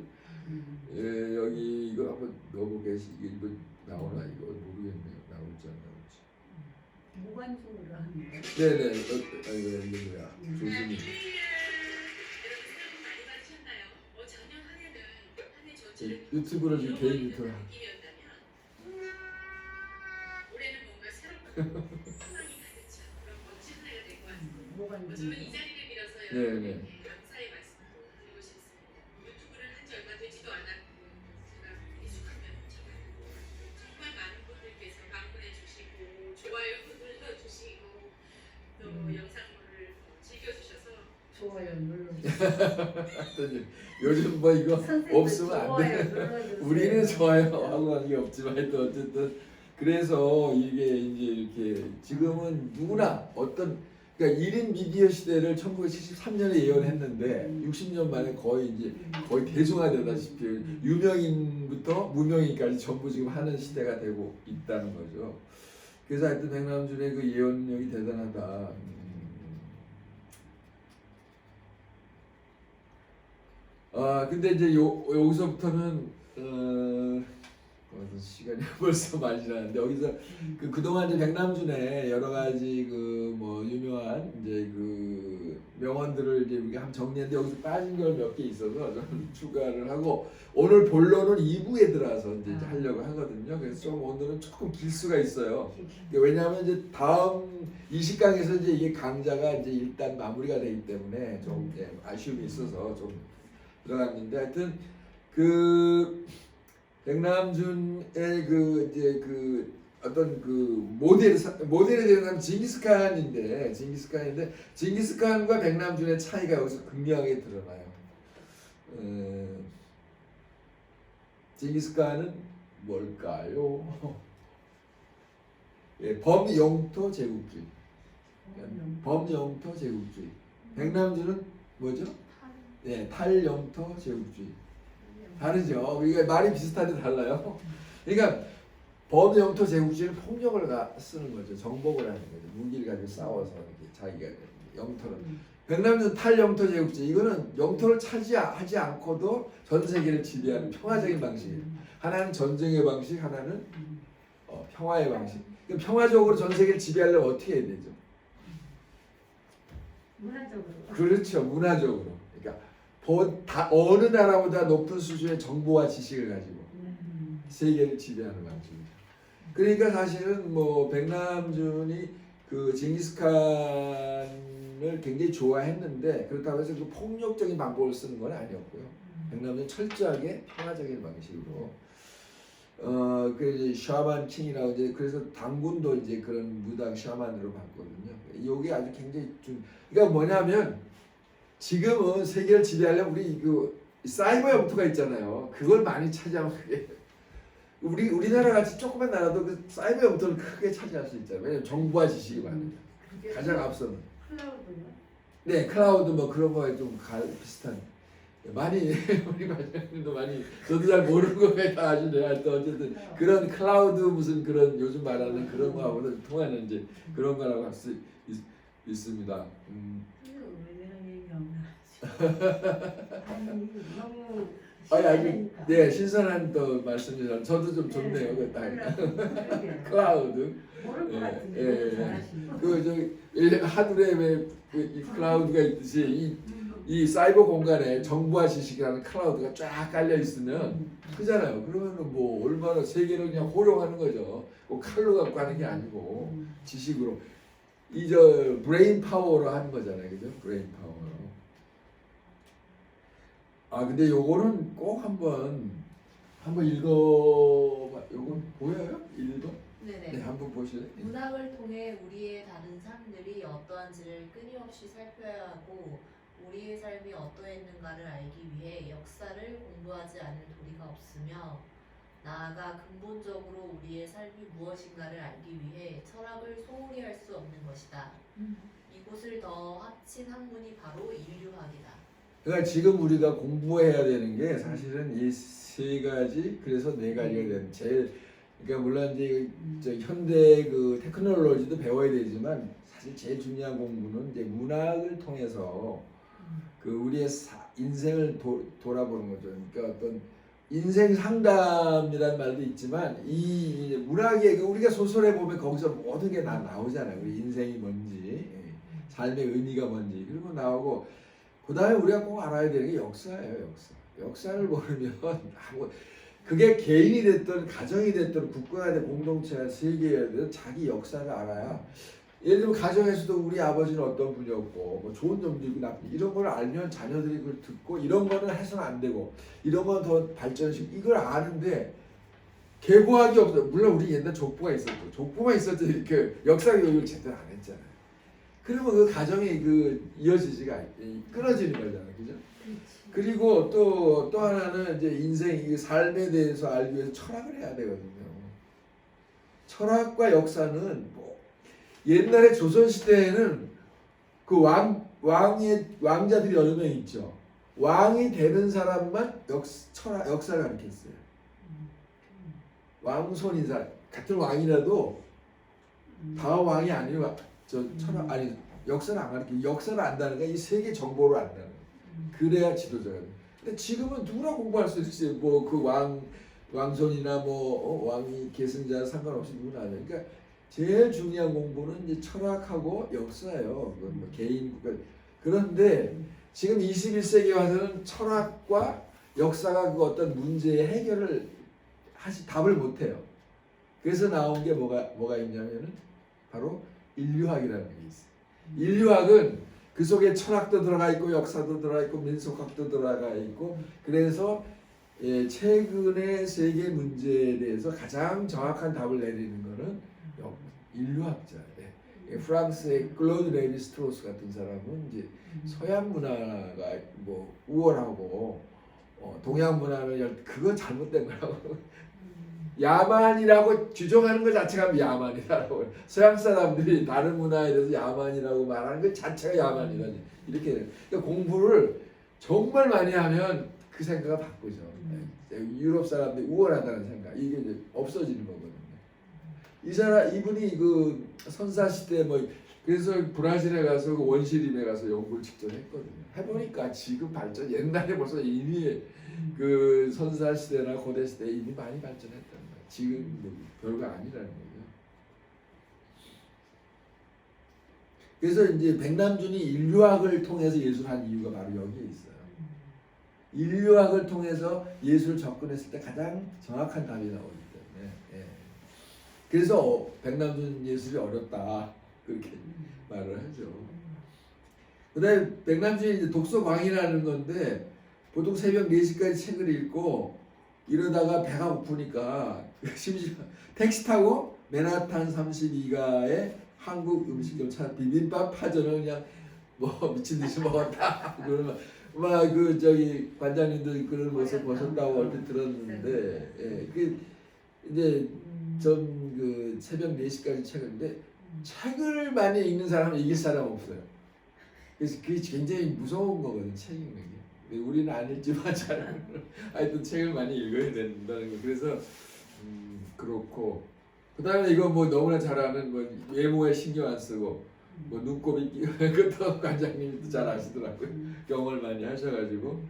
A: 예, 여기 이거 한번 넣어보 계시. 이거 나오나 이거 모르겠네요. 나올지 안 나올지.
C: 무관중으로 하는 거.
A: 네네. 이거 뭐야? 조수미. 유튜브를 지금 개인 유튜브.
C: 무관중.
A: 네네.
C: 좋아요 눌러주세요.
A: 요즘 뭐 이거
C: 선생님들
A: 없으면 안
C: 좋아요
A: 돼.
C: 눌러주세요.
A: 우리는 좋아요 하고 하는 게 없지만 또 어쨌든 그래서 이게 이제 이렇게 지금은 누구나 어떤 그러니까 1인 미디어 시대를 1973년에 예언했는데 60년 만에 거의 대중화되다시피 유명인부터 무명인까지 전부 지금 하는 시대가 되고 있다는 거죠. 그래서 하여튼 백남준의 그 예언력이 대단하다. 근데 이제 여기서부터는 시간이 벌써 많이 지났는데 여기서 그동안 이제 백남준의 여러 가지 그 뭐 유명한 이제 그 명언들을 이제 우리가 한번 정리했는데 여기서 빠진 걸 몇 개 있어서 좀 추가를 하고 오늘 본론은 2부에 들어서 이제 하려고 하거든요. 그래서 좀 오늘은 조금 길 수가 있어요. 왜냐하면 이제 다음 20강에서 이제 이게 강좌가 이제 일단 마무리가 되기 때문에 좀 이제 아쉬움이 있어서 좀 들어갔는데 하여튼 그 백남준의 그 이제 그 어떤 그 모델이 되는 사람 징기스칸인데 징기스칸과 백남준의 차이가 여기서 극명하게 드러나요. 징기스칸은 뭘까요? 예, 범영토 제국주의. 범영토 제국주의. 백남준은 뭐죠? 네, 탈영토 제국주의. 다르죠. 우리가 말이 비슷한데 달라요. 그러니까 범영토 제국주의는 폭력을 쓰는 거죠. 정복을 하는 거죠. 무기를 가지고 싸워서 이렇게 자기가 영토를. 백남준 탈영토 제국주의 이거는 영토를 차지하지 않고도 전 세계를 지배하는 평화적인 방식이에요. 하나는 전쟁의 방식, 하나는 평화의 방식. 그러니까 평화적으로 전 세계를 지배하려면 어떻게 해야 되죠?
B: 문화적으로.
A: 그렇죠. 문화적으로. 그러니까 어느 나라보다 높은 수준의 정보와 지식을 가지고 세계를 지배하는 왕족이죠. 그러니까 사실은 뭐 백남준이 그 징기스칸을 굉장히 좋아했는데 그렇다고 해서 그 폭력적인 방법을 쓰는 건 아니었고요. 백남준은 철저하게 평화적인 방식으로 그 샤만 킹이라고 이제 그래서 당군도 이제 그런 무당 샤만으로 봤거든요. 이게 아주 굉장히 그러니까 뭐냐면 지금은 세계를 지배하려면 우리 그 사이버 영토가 있잖아요. 그걸 많이 차지하면 그게 우리나라 같이 조그만 나라도 그 사이버 영토를 크게 차지할 수 있잖아요. 왜냐면 정보와 지식이 많으니까. 가장 앞서는.
C: 클라우드요?
A: 네, 클라우드 뭐 그런 거에 좀 비슷한. 많이 우리 과장님도 많이 저도 잘 모르는 거에 다 아시네요. 하여튼 어쨌든 그런 클라우드 무슨 그런 요즘 말하는 그런 거하고는 통하는 이제 그런 거라고 할 수 있습니다.
B: 아니 너무
A: 아니 네 신선한 또 말씀이죠. 저도 좀 좋네요. 그 클라우드.
B: 모를 것
A: 예,
B: 같은데
A: 예, 예.
B: 잘하시네.
A: 그 저기 하드랩에 이 클라우드가 있듯이 이 사이버 공간에 정보와 지식이라는 클라우드가 쫙 깔려 있으면 크잖아요. 그러면은 뭐 얼마나 세계를 그냥 호령하는 거죠. 뭐 칼로 갖고 하는 게 아니고 지식으로 이 저 브레인 파워로 하는 거잖아요, 그죠? 브레인 파워로. 아 근데 요거는 꼭 한번 읽어. 요거 보여요? 읽어?
D: 네네.
A: 네, 한번 보실래요?
D: 문학을 통해 우리의 다른 삶들이 어떠한지를 끊임없이 살펴야 하고 우리의 삶이 어떠했는가를 알기 위해 역사를 공부하지 않을 도리가 없으며 나아가 근본적으로 우리의 삶이 무엇인가를 알기 위해 철학을 소홀히 할 수 없는 것이다. 이곳을 더 합친 학문이 바로 인류학이다.
A: 그러니까 지금 우리가 공부해야 되는 게 사실은 이 세 가지 그래서 네 가지가 되는 제일 그러니까 물론 이제 저 현대 그 테크놀로지도 배워야 되지만 사실 제일 중요한 공부는 이제 문학을 통해서 그 우리의 인생을 돌아보는 거죠. 그러니까 어떤 인생 상담이라는 말도 있지만 이 문학에 우리가 소설에 보면 거기서 모든 게 다 나오잖아요. 우리 인생이 뭔지, 삶의 의미가 뭔지 그런 거 나오고 그 다음에 우리가 꼭 알아야 되는 게 역사예요. 역사를 모르면 그게 개인이 됐든 가정이 됐든 국가가 됐든 공동체가 세계가 됐든 자기 역사를 알아야 예를 들면 가정에서도 우리 아버지는 어떤 분이었고 뭐 좋은 점도 있고 나쁜 이런 걸 알면 자녀들이 그걸 듣고 이런 거는 해서는 안 되고 이런 건 더 발전시키고 이걸 아는데 계보학이 없어. 물론 우리 옛날 족보가 있었죠. 족보가 있었지 이렇게 역사 교육을 제대로 안 했잖아요. 그러면 그 가정이 그 이어지지가 끊어지는 거잖아요, 그죠? 그리고 또 하나는 이제 인생 이 삶에 대해서 알기 위해서 철학을 해야 되거든요. 철학과 역사는 뭐 옛날에 조선 시대에는 그 왕자들이 여러 명 있죠. 왕이 되는 사람만 역사를 가르쳤어요. 왕손 인사 같은 왕이라도 다음 왕이 아니라 저 철학 아니 역사를 안 가르쳐. 역사를 안다는 건 이 세계 정보를 안다는 거예요. 그래야 지도자가 돼. 근데 지금은 누구나 공부할 수 있어요. 뭐 그 왕손이나 뭐 왕이 계승자 상관없이 누구나 하죠. 그러니까 제일 중요한 공부는 이제 철학하고 역사예요. 그건 뭐 개인 국가. 그런데 지금 21세기에 와서는 철학과 역사가 그 어떤 문제의 해결을 답을 못 해요. 그래서 나온 게 뭐가 있냐면은 바로 인류학이라는 게 있어요. 인류학은 그 속에 철학도 들어가 있고 역사도 들어가 있고 민속학도 들어가 있고 그래서 최근의 세계 문제에 대해서 가장 정확한 답을 내리는 것은 인류학자예요. 프랑스의 클로드 레비 스트로스 같은 사람은 이제 서양 문화가 뭐 우월하고 동양 문화는 그거 잘못된 거라고 야만이라고 주장하는 것 자체가 야만이라고 서양 사람들이 다른 문화에 대해서 야만이라고 말하는 것 자체가 야만이다 이렇게 그러니까 공부를 정말 많이 하면 그 생각을 바꾸죠. 유럽 사람들이 우월하다는 생각 이게 이제 없어지는 거거든요. 이분이 그 선사 시대 뭐 그래서 브라질에 가서 그 원시림에 가서 연구를 직접 했거든요. 해보니까 지금 발전 옛날에 벌써 이미 그 선사 시대나 고대 시대 이미 많이 발전했다는 거예요. 지금 뭐 별거 아니라는 거죠. 그래서 이제 백남준이 인류학을 통해서 예술한 이유가 바로 여기에 있어요. 인류학을 통해서 예수를 접근했을 때 가장 정확한 답이 나오기 때문에 예. 그래서 백남준 예술이 어렵다 그렇게 말을 하죠. 그다음에 백남준이 이제 독서광이라는 건데 보통 새벽 4시까지 책을 읽고 이러다가 배가 고프니까 심지어 택시 타고 맨하탄 32가에 한국 음식점 찾아 비빔밥 파전을 그냥 뭐 미친 듯이 먹었다. 그러면 막 그 저기 관장님들 그런 모습 보셨다고 얼핏 들었는데 예, 그 이제 전 그 새벽 4시까지 책인데 책을 많이 읽는 사람은 이길 사람 없어요. 그래서 그게 굉장히 무서운 거거든 책 읽는 게. 우리는 안 읽지만 잘 하여튼 책을 많이 읽어야 된다는 거. 그래서 그렇고 그다음에 이거 뭐 너무나 잘 아는 뭐 외모에 신경 안 쓰고 뭐 눈곱이 끼고 그것도 관장님도 잘 아시더라고요. 경험을 많이 하셔가지고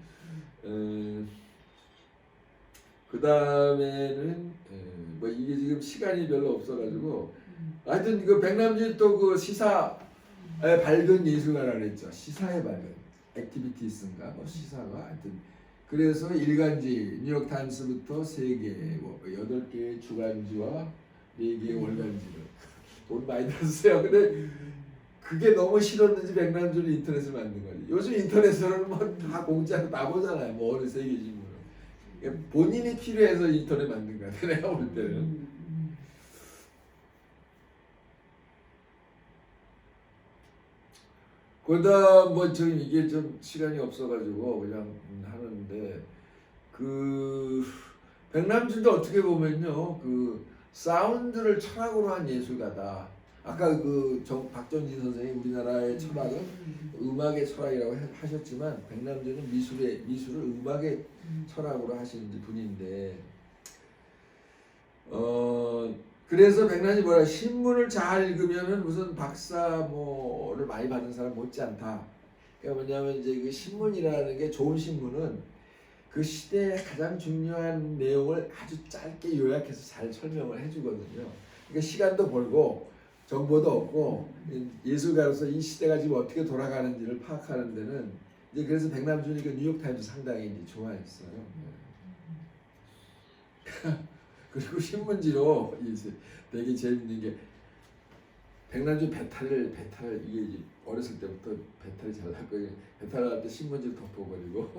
A: 그 다음에는 뭐 이게 지금 시간이 별로 없어가지고 하여튼 그 백남준 또 그 시사의 밝은 예술가라 그랬죠. 시사의 밝은 액티비티스인가 뭐 시사가 하여튼 그래서 일간지 뉴욕 타임스부터 3개 뭐 8개의 주간지와 4개의 월간지를 돈 많이 들었어요. 근데 그게 너무 싫었는지 백남준이 인터넷을 만든 거지. 요즘 인터넷으로는 뭐 다 공짜로 나보잖아요. 뭐 어느 세계 신문을. 본인이 필요해서 인터넷 만든 거 같아. 내가 볼 때는. 그다음 뭐 지금 이게 좀 시간이 없어가지고 그냥 하는데 그 백남준도 어떻게 보면요 그 사운드를 철학으로 한 예술가다. 아까 그 박정진 선생이 우리나라의 철학은 음악의 철학이라고 하셨지만 백남준은 미술을 음악의 철학으로 하시는 분인데 그래서 백남준이 뭐라 신문을 잘 읽으면은 무슨 박사 뭐를 많이 받은 사람 못지않다. 그러니까 뭐냐면 이제 그 신문이라는 게 좋은 신문은 그 시대의 가장 중요한 내용을 아주 짧게 요약해서 잘 설명을 해주거든요. 그러니까 시간도 벌고 정보도 얻고 예술가로서 이 시대가 지금 어떻게 돌아가는지를 파악하는 데는 이제 그래서 백남준이 그 뉴욕 타임즈 상당히 이제 좋아했어요. 그리고 신문지로 이제 되게 재밌는 게 백남준 배탈을 이게 이제 어렸을 때부터 배탈이 잘 났거든요. 배탈 날 때 신문지를 덮어버리고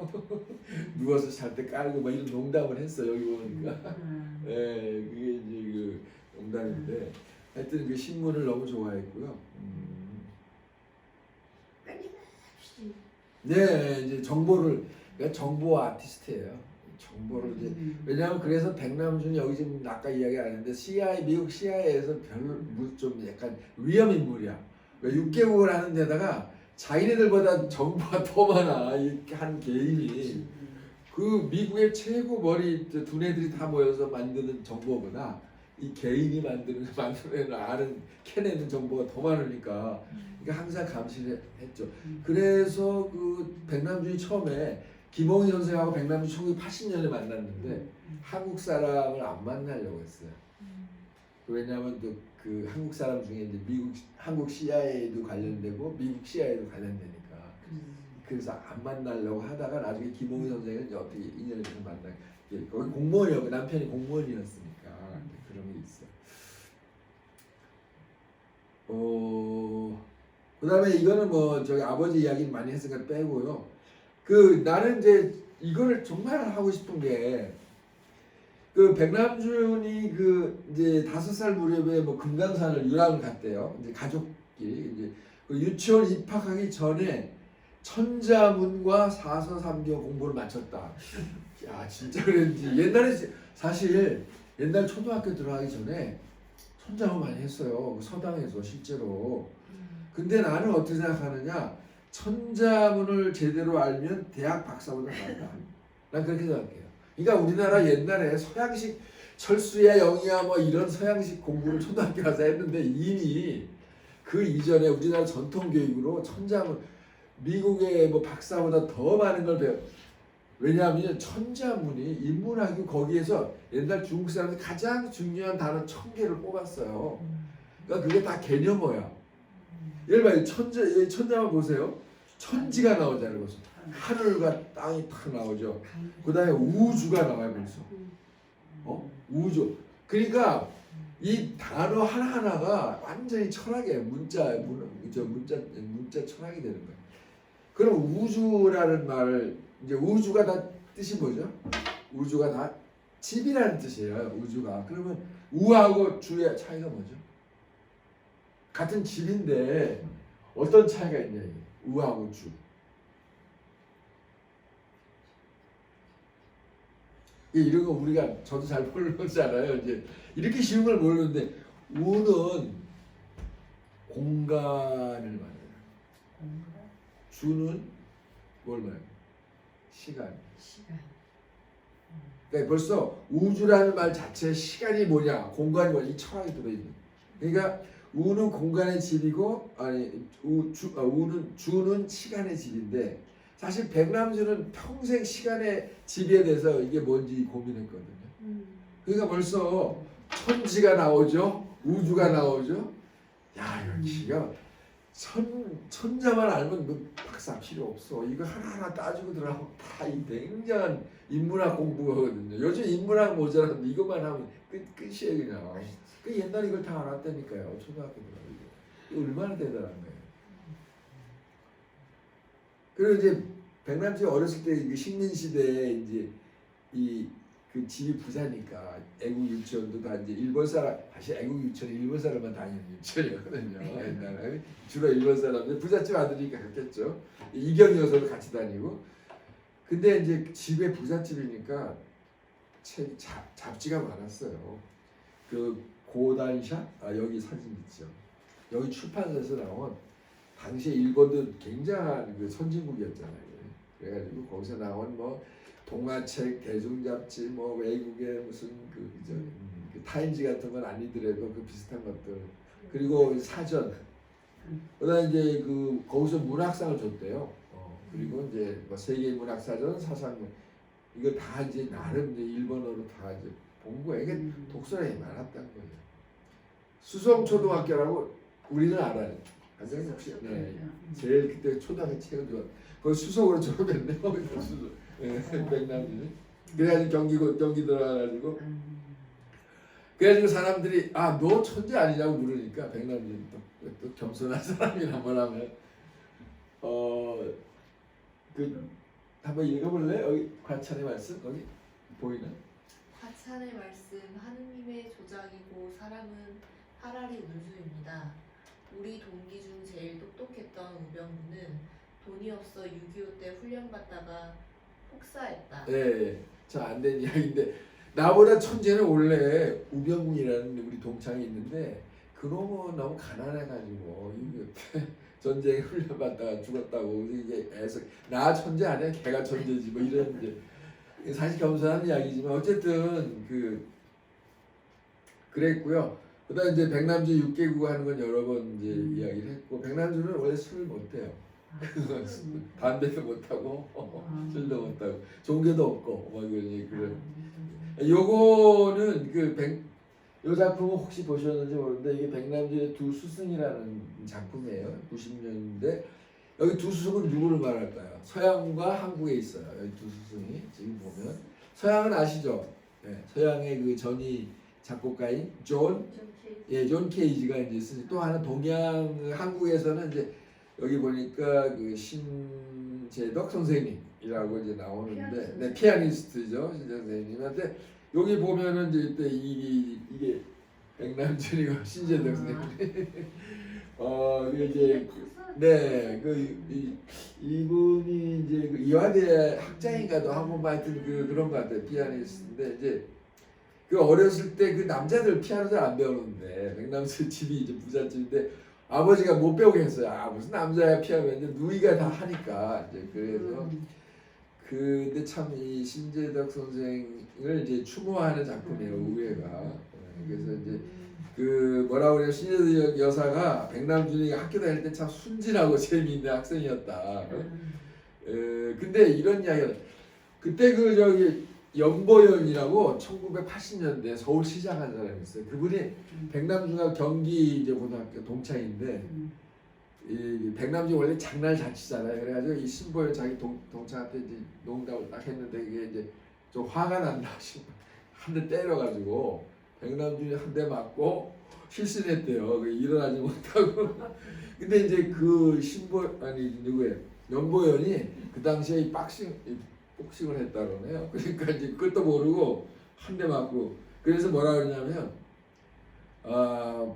A: 누워서 잘 때 깔고 막 이런 농담을 했어 여기 보니까. 예, 그게 이제 그 농담인데. 하여튼 그 신문을 너무 좋아했고요. 네, 이제 정보를 그러니까 정보 아티스트예요. 정보를 이제 왜냐하면 그래서 백남준이 여기 지금 아까 이야기 안 했는데 CIA 미국 CIA에서 별로 좀 약간 위험 인물이야. 그러니까 6개국을 하는 데다가 자기네들보다 정보가 더 많아 이렇게 한 개인이 그 미국의 최고 머리 두뇌들이 다 모여서 만드는 정보보다 이 개인이 만들어내는 아는 캐내는 정보가 더 많으니까 그러니까 항상 감시를 했죠. 그래서 그 백남준이 처음에 김홍희 선생하고 백남준 1980년에 만났는데 한국 사람을 안 만나려고 했어요. 왜냐하면 또 그 한국 사람 중에 이제 한국 CIA도 관련되고 미국 CIA도 관련되니까 그래서 안 만나려고 하다가 나중에 김홍희 선생은 어떻게 인연이 돼서 거기 공무원이었고 남편이 공무원이었으니까 그런 게 있어. 그다음에 이거는 뭐 저기 아버지 이야기 많이 했으니까 빼고요. 그 나는 이제 이거를 정말 하고 싶은 게 그 백남준이 그 이제 5살 무렵에 뭐 금강산을 유람을 갔대요. 이제 가족끼리 이제 그 유치원 입학하기 전에 천자문과 사서삼경 공부를 마쳤다. 야 진짜 그랬지. 옛날에 사실 옛날 초등학교 들어가기 전에 천자문 많이 했어요. 서당에서 실제로. 근데 나는 어떻게 생각하느냐? 천자문을 제대로 알면 대학 박사보다 낫다. 난 그렇게 생각해요. 그러니까 우리나라 옛날에 서양식 철수야 영이야 뭐 이런 서양식 공부를 초등학교 가서 했는데 이미 그 이전에 우리나라 전통 교육으로 천자문 미국의 뭐 박사보다 더 많은 걸 배워. 왜냐하면 천자문이 인문학이 거기에서 옛날 중국 사람들이 가장 중요한 단어 1000개를 뽑았어요. 그러니까 그게 다 개념어야. 예를 들어 천자문 보세요. 천지가 나오잖아요. 하늘과 땅이 탁 나오죠. 그다음에 우주가 나와요 벌써. 우주. 그러니까 이 단어 하나하나가 완전히 철학이에요. 문자 철학이 되는 거예요. 그럼 우주라는 말을 이제 우주가 다 뜻이 뭐죠? 우주가 다 집이라는 뜻이에요. 우주가. 그러면 우하고 주의 차이가 뭐죠? 같은 집인데 어떤 차이가 있냐 이게. 우하고 주. 이런 거 우리가 저도 잘 모르잖아요. 이제 이렇게 쉬운 걸 모르는데 우는 공간을 말해요. 주는 뭘 말해요? 시간. 그러니까 벌써 우주라는 말 자체에 시간이 뭐냐, 공간이 뭐냐 이 철학이 들어있는. 그러니까 우는 공간의 집이고 우는 주는 시간의 집인데 사실 백남주는 평생 시간의 집에 대해서 이게 뭔지 고민했거든요. 그러니까 벌써 천지가 나오죠, 우주가 나오죠. 야 이거 기가 천자만 알면 뭐 박사 필요 없어. 이거 하나하나 따지고 들어가면 다 이 굉장한 인문학 공부거든요. 요즘 인문학 모자라는데 이것만 하면 끝이에요 그냥. 그 옛날에 이걸 다 알았다니까요. 초등학교 들어가고 이거 얼마나 대단한 거예요. 그리고 이제 백남주가 어렸을 때 이게 식민 시대에 이제 그 집이 부자니까 애국 유치원도 다 이제 일본 사람, 사실 애국 유치원이 일본 사람만 다니는 유치원이었거든요. 옛날에 주로 일본 사람들 부잣집 아들이니까 갔겠죠. 이경 여서도 같이 다니고. 근데 이제 집에 부잣집이니까 잡지가 많았어요. 그 고단샷, 여기 사진 있죠. 여기 출판사에서 나온 당시에 일본도 굉장한 그 선진국이었잖아요. 그래가지고 거기서 나온 뭐 동화책, 대중잡지, 뭐 외국의 무슨 그 타임지 같은 건 아니더라도 그 비슷한 것들, 그리고 사전, 그다음에 이제 그 거기서 문학상을 줬대요. 그리고 이제 뭐 세계 문학사전, 사상 이거 다 이제 나름 이제 일본어로 다 이제 본 거예요. 이게 독서량이 많았다는 거예요. 수성초등학교라고 우리는 알아요. 가장 혹시 제일 그때 초등학교 책을 좋아. 거기 수석으로 졸업했네요. 수석. 백남주는. 그래가지고 경기도 와가지고. 그래가지고 사람들이 너 천재 아니냐고 물으니까 백남주는 또 겸손한 사람이라 뭐라면 그 한번 읽어볼래? 여기 과찬의 말씀 거기 보이나?
D: 화찬의 말씀 하느님의 조작이고 사람은 하라리 운수입니다. 우리 동기 중 제일 똑똑했던 우병우는 돈이 없어 6.25 때 훈련받다가 폭사했다.
A: 네, 저 안 된 이야기인데 나보다 천재는 원래 우병우이라는 우리 동창이 있는데 그놈은 너무 가난해가지고 전쟁에 훈련받다가 죽었다고 이게 애서 나 천재 아니야? 걔가 천재지 뭐 이런 이제 사실 겸손한 이야기지만 어쨌든 그랬고요. 그다음 이제 백남주 6개국 하는 건 여러 번 이제 이야기를 했고 백남주는 원래 술을 못 해요. 담배도 못 하고 술도 못 하고 종교도 없고 뭐 그런. 요거는 요 작품은 혹시 보셨는지 모르는데 이게 백남주의 두 스승이라는 작품이에요. 90년대. 여기 두 스승은 누구를 말할까요? 서양과 한국에 있어요. 여기 두 스승이 지금 보면 서양은 아시죠? 네, 서양의 그 전위 작곡가인 존 케이지가 이제 쓰지. 또 하나 동양 한국에서는 이제 여기 보니까 그 신재덕 선생님이라고 이제 나오는데, 네, 피아니스트죠, 신재덕 선생님한테 여기 보면은 이제 이게 백남준이고 신재덕 선생님. 이제 네, 이분이 이제 그 이화대 학장인가도 하고 하여튼 그런 것 같아요. 피아니스트인데 이제 그 어렸을 때 그 남자들 피아노 잘 안 배우는데 백남준 집이 이제 부잣집인데 아버지가 못 배우게 했어요. 무슨 남자야 피아노 이제 누이가 다 하니까 이제 그래서 근데 참 이 신재덕 선생을 이제 추모하는 작품이에요. 우회가. 그래서 이제 그 뭐라 그래요? 신재덕 여사가 백남준이가 학교 다닐 때 참 순진하고 재미있는 학생이었다. 근데 이런 이야기가 그때 연보연이라고 1980년대 서울시장 한 사람이 있어요. 그분이 백남준과 경기 이제 고등학교 동창인데 이 백남준 원래 장난 잘 치잖아요. 그래가지고 이 신보현 자기 동창한테 이제 농담을 딱 했는데 이게 이제 좀 화가 난다 싶어 한 대 때려가지고 백남준이 한 대 맞고 실신했대요. 일어나지 못하고. 근데 이제 그 아니 누구예요? 연보현이 그 당시에 이 복싱을 했다 그러네요. 그러니까 이제 그것도 모르고 한 대 맞고 그래서 뭐라 그러냐면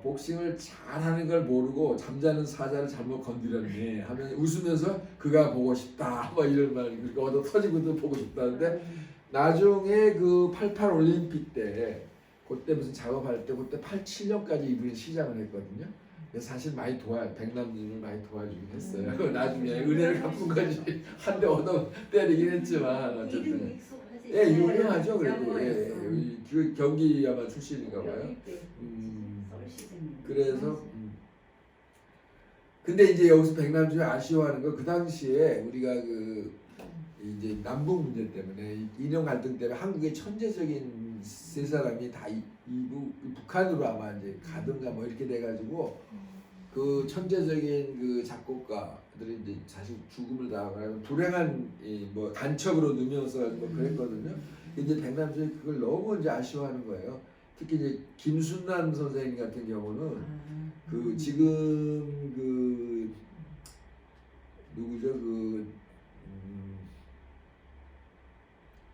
A: 복싱을 잘하는 걸 모르고 잠자는 사자를 잘못 건드렸네 하면 웃으면서 그가 보고 싶다 뭐 이런 말 그러니까 얻어 터지고도 보고 싶다는데 나중에 그 88 올림픽 때 그때 무슨 작업할 때 그때 87년까지 이분이 시작을 했거든요. 그래서 사실 많이 백남준을 많이 도와주긴 했어요. 나중에 은혜를 갚은 거지 한 대 얻어 때리긴 했지만 어쨌든 예 유명하죠. 그래도 그 경기 아마 출신인가 봐요. 그래서 근데 이제 여기서 백남준이 아쉬워하는 거 그 당시에 우리가 그 이제 남북 문제 때문에 이념 갈등 때문에 한국의 천재적인 세 사람이 다 북한으로 아마 이제 가든가 뭐 이렇게 돼가지고 그 천재적인 그 작곡가들이 이제 사실 죽음을 당하고 불행한 뭐 간첩으로 누명서 뭐 그랬거든요. 이제 백남준이 그걸 너무 이제 아쉬워하는 거예요. 특히 이제 김순남 선생님 같은 경우는 그 지금 그 누구죠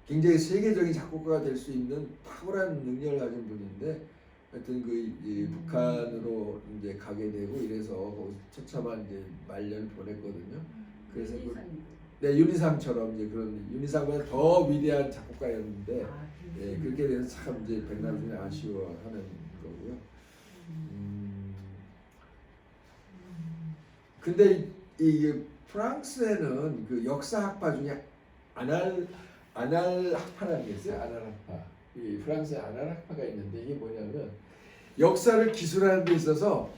A: 굉장히 세계적인 작곡가가 될 수 있는 탁월한 능력을 가진 분인데 하여튼 북한으로 이제 가게 되고 이래서 거기서 처참한 이제 말년을 보냈거든요. 그래서 윤희상처럼 이제 그런 윤희상보다 더 위대한 작곡가였는데 그렇게 돼서 참 이제 백남준이 아쉬워하는 거고요. 근데 이게 프랑스에는 그 역사학파 중에 아날 학파라는 게 있어요. 아날 학파. 이 프랑스에 아날 학파가 있는데 이게 뭐냐면 역사를 기술하는 데 있어서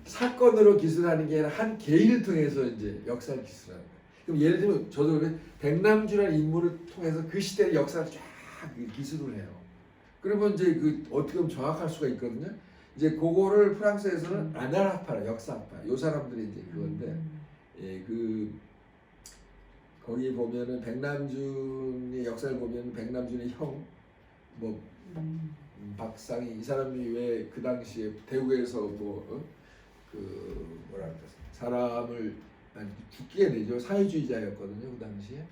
A: 사건으로 기술하는 게 아니라 한 개인을 통해서 이제 역사를 기술하는 거예요. 그럼 예를 들면 저도 그래 백남준이라는 인물을 통해서 그 시대의 역사를 쫙 기술을 해요. 그러면 이제 그 어떻게 보면 정확할 수가 있거든요. 이제 그거를 프랑스에서는 아날 학파라 역사학파. 요 사람들이 이제 그건데 거기 보면은 백남준의 역사를 보면 백남준의 형, 뭐 박상희 이 사람이 왜 그 당시에 대구에서 뭐랄까 사람을 죽게 되죠. 사회주의자였거든요 그 당시에.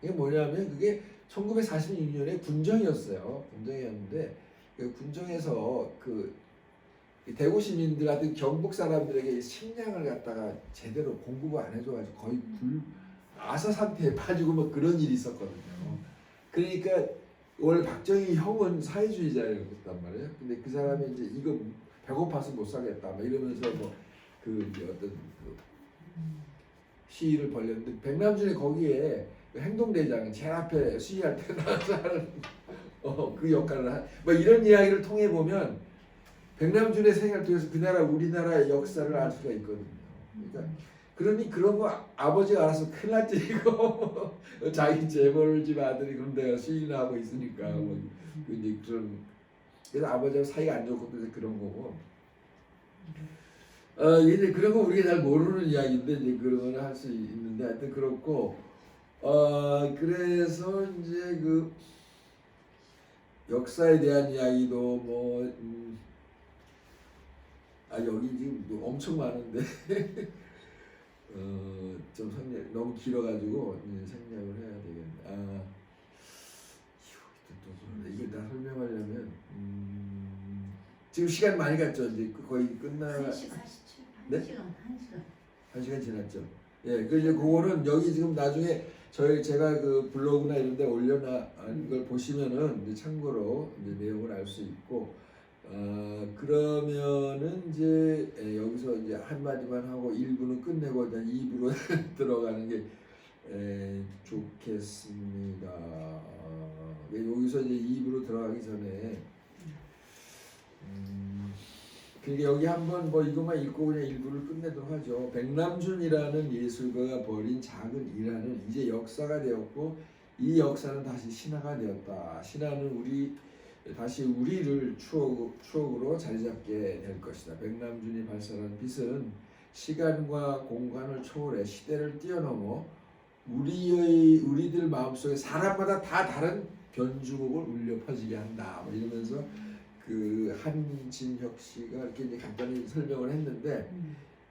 A: 이게 뭐냐면 그게 1946년에 군정이었어요. 군정이었는데 그 군정에서 그 대구 시민들 같은 경북 사람들에게 식량을 갖다가 제대로 공급을 안 해줘가지고 거의 아사 상태에 빠지고 뭐 그런 일이 있었거든요. 그러니까 원래 박정희 형은 사회주의자였단 말이에요. 근데 그 사람이 이제 이거 배고파서 못 살겠다 막 이러면서 뭐 어떤 시위를 벌였는데 백남준이 거기에 행동대장 제일 앞에 시위할 때 나와서 하는 그 역할을 뭐 이런 이야기를 통해 보면 백남준의 생활 통해서 그 나라 우리나라의 역사를 알 수가 있거든요. 그러니까 그러니 그런 거 아버지가 알아서 큰일 났지 이거 자기 재벌집 아들이 그런 데가 시위나 하고 있으니까 뭐 이제 그래서 아버지하고 사이가 안 좋고 그래서 그런 거고 이제 그런 거 우리가 잘 모르는 이야기인데 이제 그런 거는 할 수 있는데 하여튼 그렇고 그래서 이제 그 역사에 대한 이야기도 뭐 여기 지금 뭐 엄청 많은데 좀 너무 길어가지고 생략을 해야 되겠네. 이게 다 설명하려면 지금 시간 많이 갔죠. 이제 거의 끝나.
C: 1시 47분.
A: 네? 1시간 지났죠. 예, 그 이제 그거는 여기 지금 나중에 제가 그 블로그나 이런 데 올려놓은 걸 보시면은 이제 참고로 이제 내용을 알 수 있고 그러면은 이제 여기서 이제 한마디만 하고 1부는 끝내고 일단 2부로 들어가는 게 좋겠습니다. 여기서 이제 2부로 들어가기 전에 그러니까 여기 한번 뭐 이것만 읽고 그냥 1부를 끝내도록 하죠. 백남준이라는 예술가가 벌인 작은 일화는 이제 역사가 되었고 이 역사는 다시 신화가 되었다. 신화는 다시 우리를 추억으로 자리 잡게 될 것이다. 백남준이 발산한 빛은 시간과 공간을 초월해 시대를 뛰어넘어 우리들 마음속에 사람마다 다 다른 변주곡을 울려 퍼지게 한다. 뭐 이러면서 그 한진혁 씨가 이렇게 이제 간단히 설명을 했는데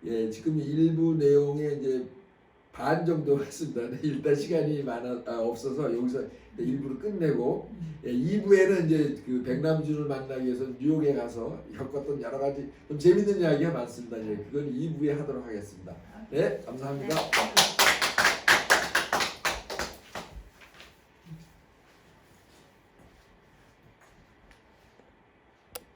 A: 예, 지금 일부 내용에 이제 반 정도 했습니다. 일단 시간이 없어서 여기서 일부를 끝내고 예, 2부에는 이제 그 백남준을 만나기 위해서 뉴욕에 가서 겪었던 여러 가지 좀 재밌는 이야기가 많습니다. 예, 그건 2부에 하도록 하겠습니다. 네, 감사합니다.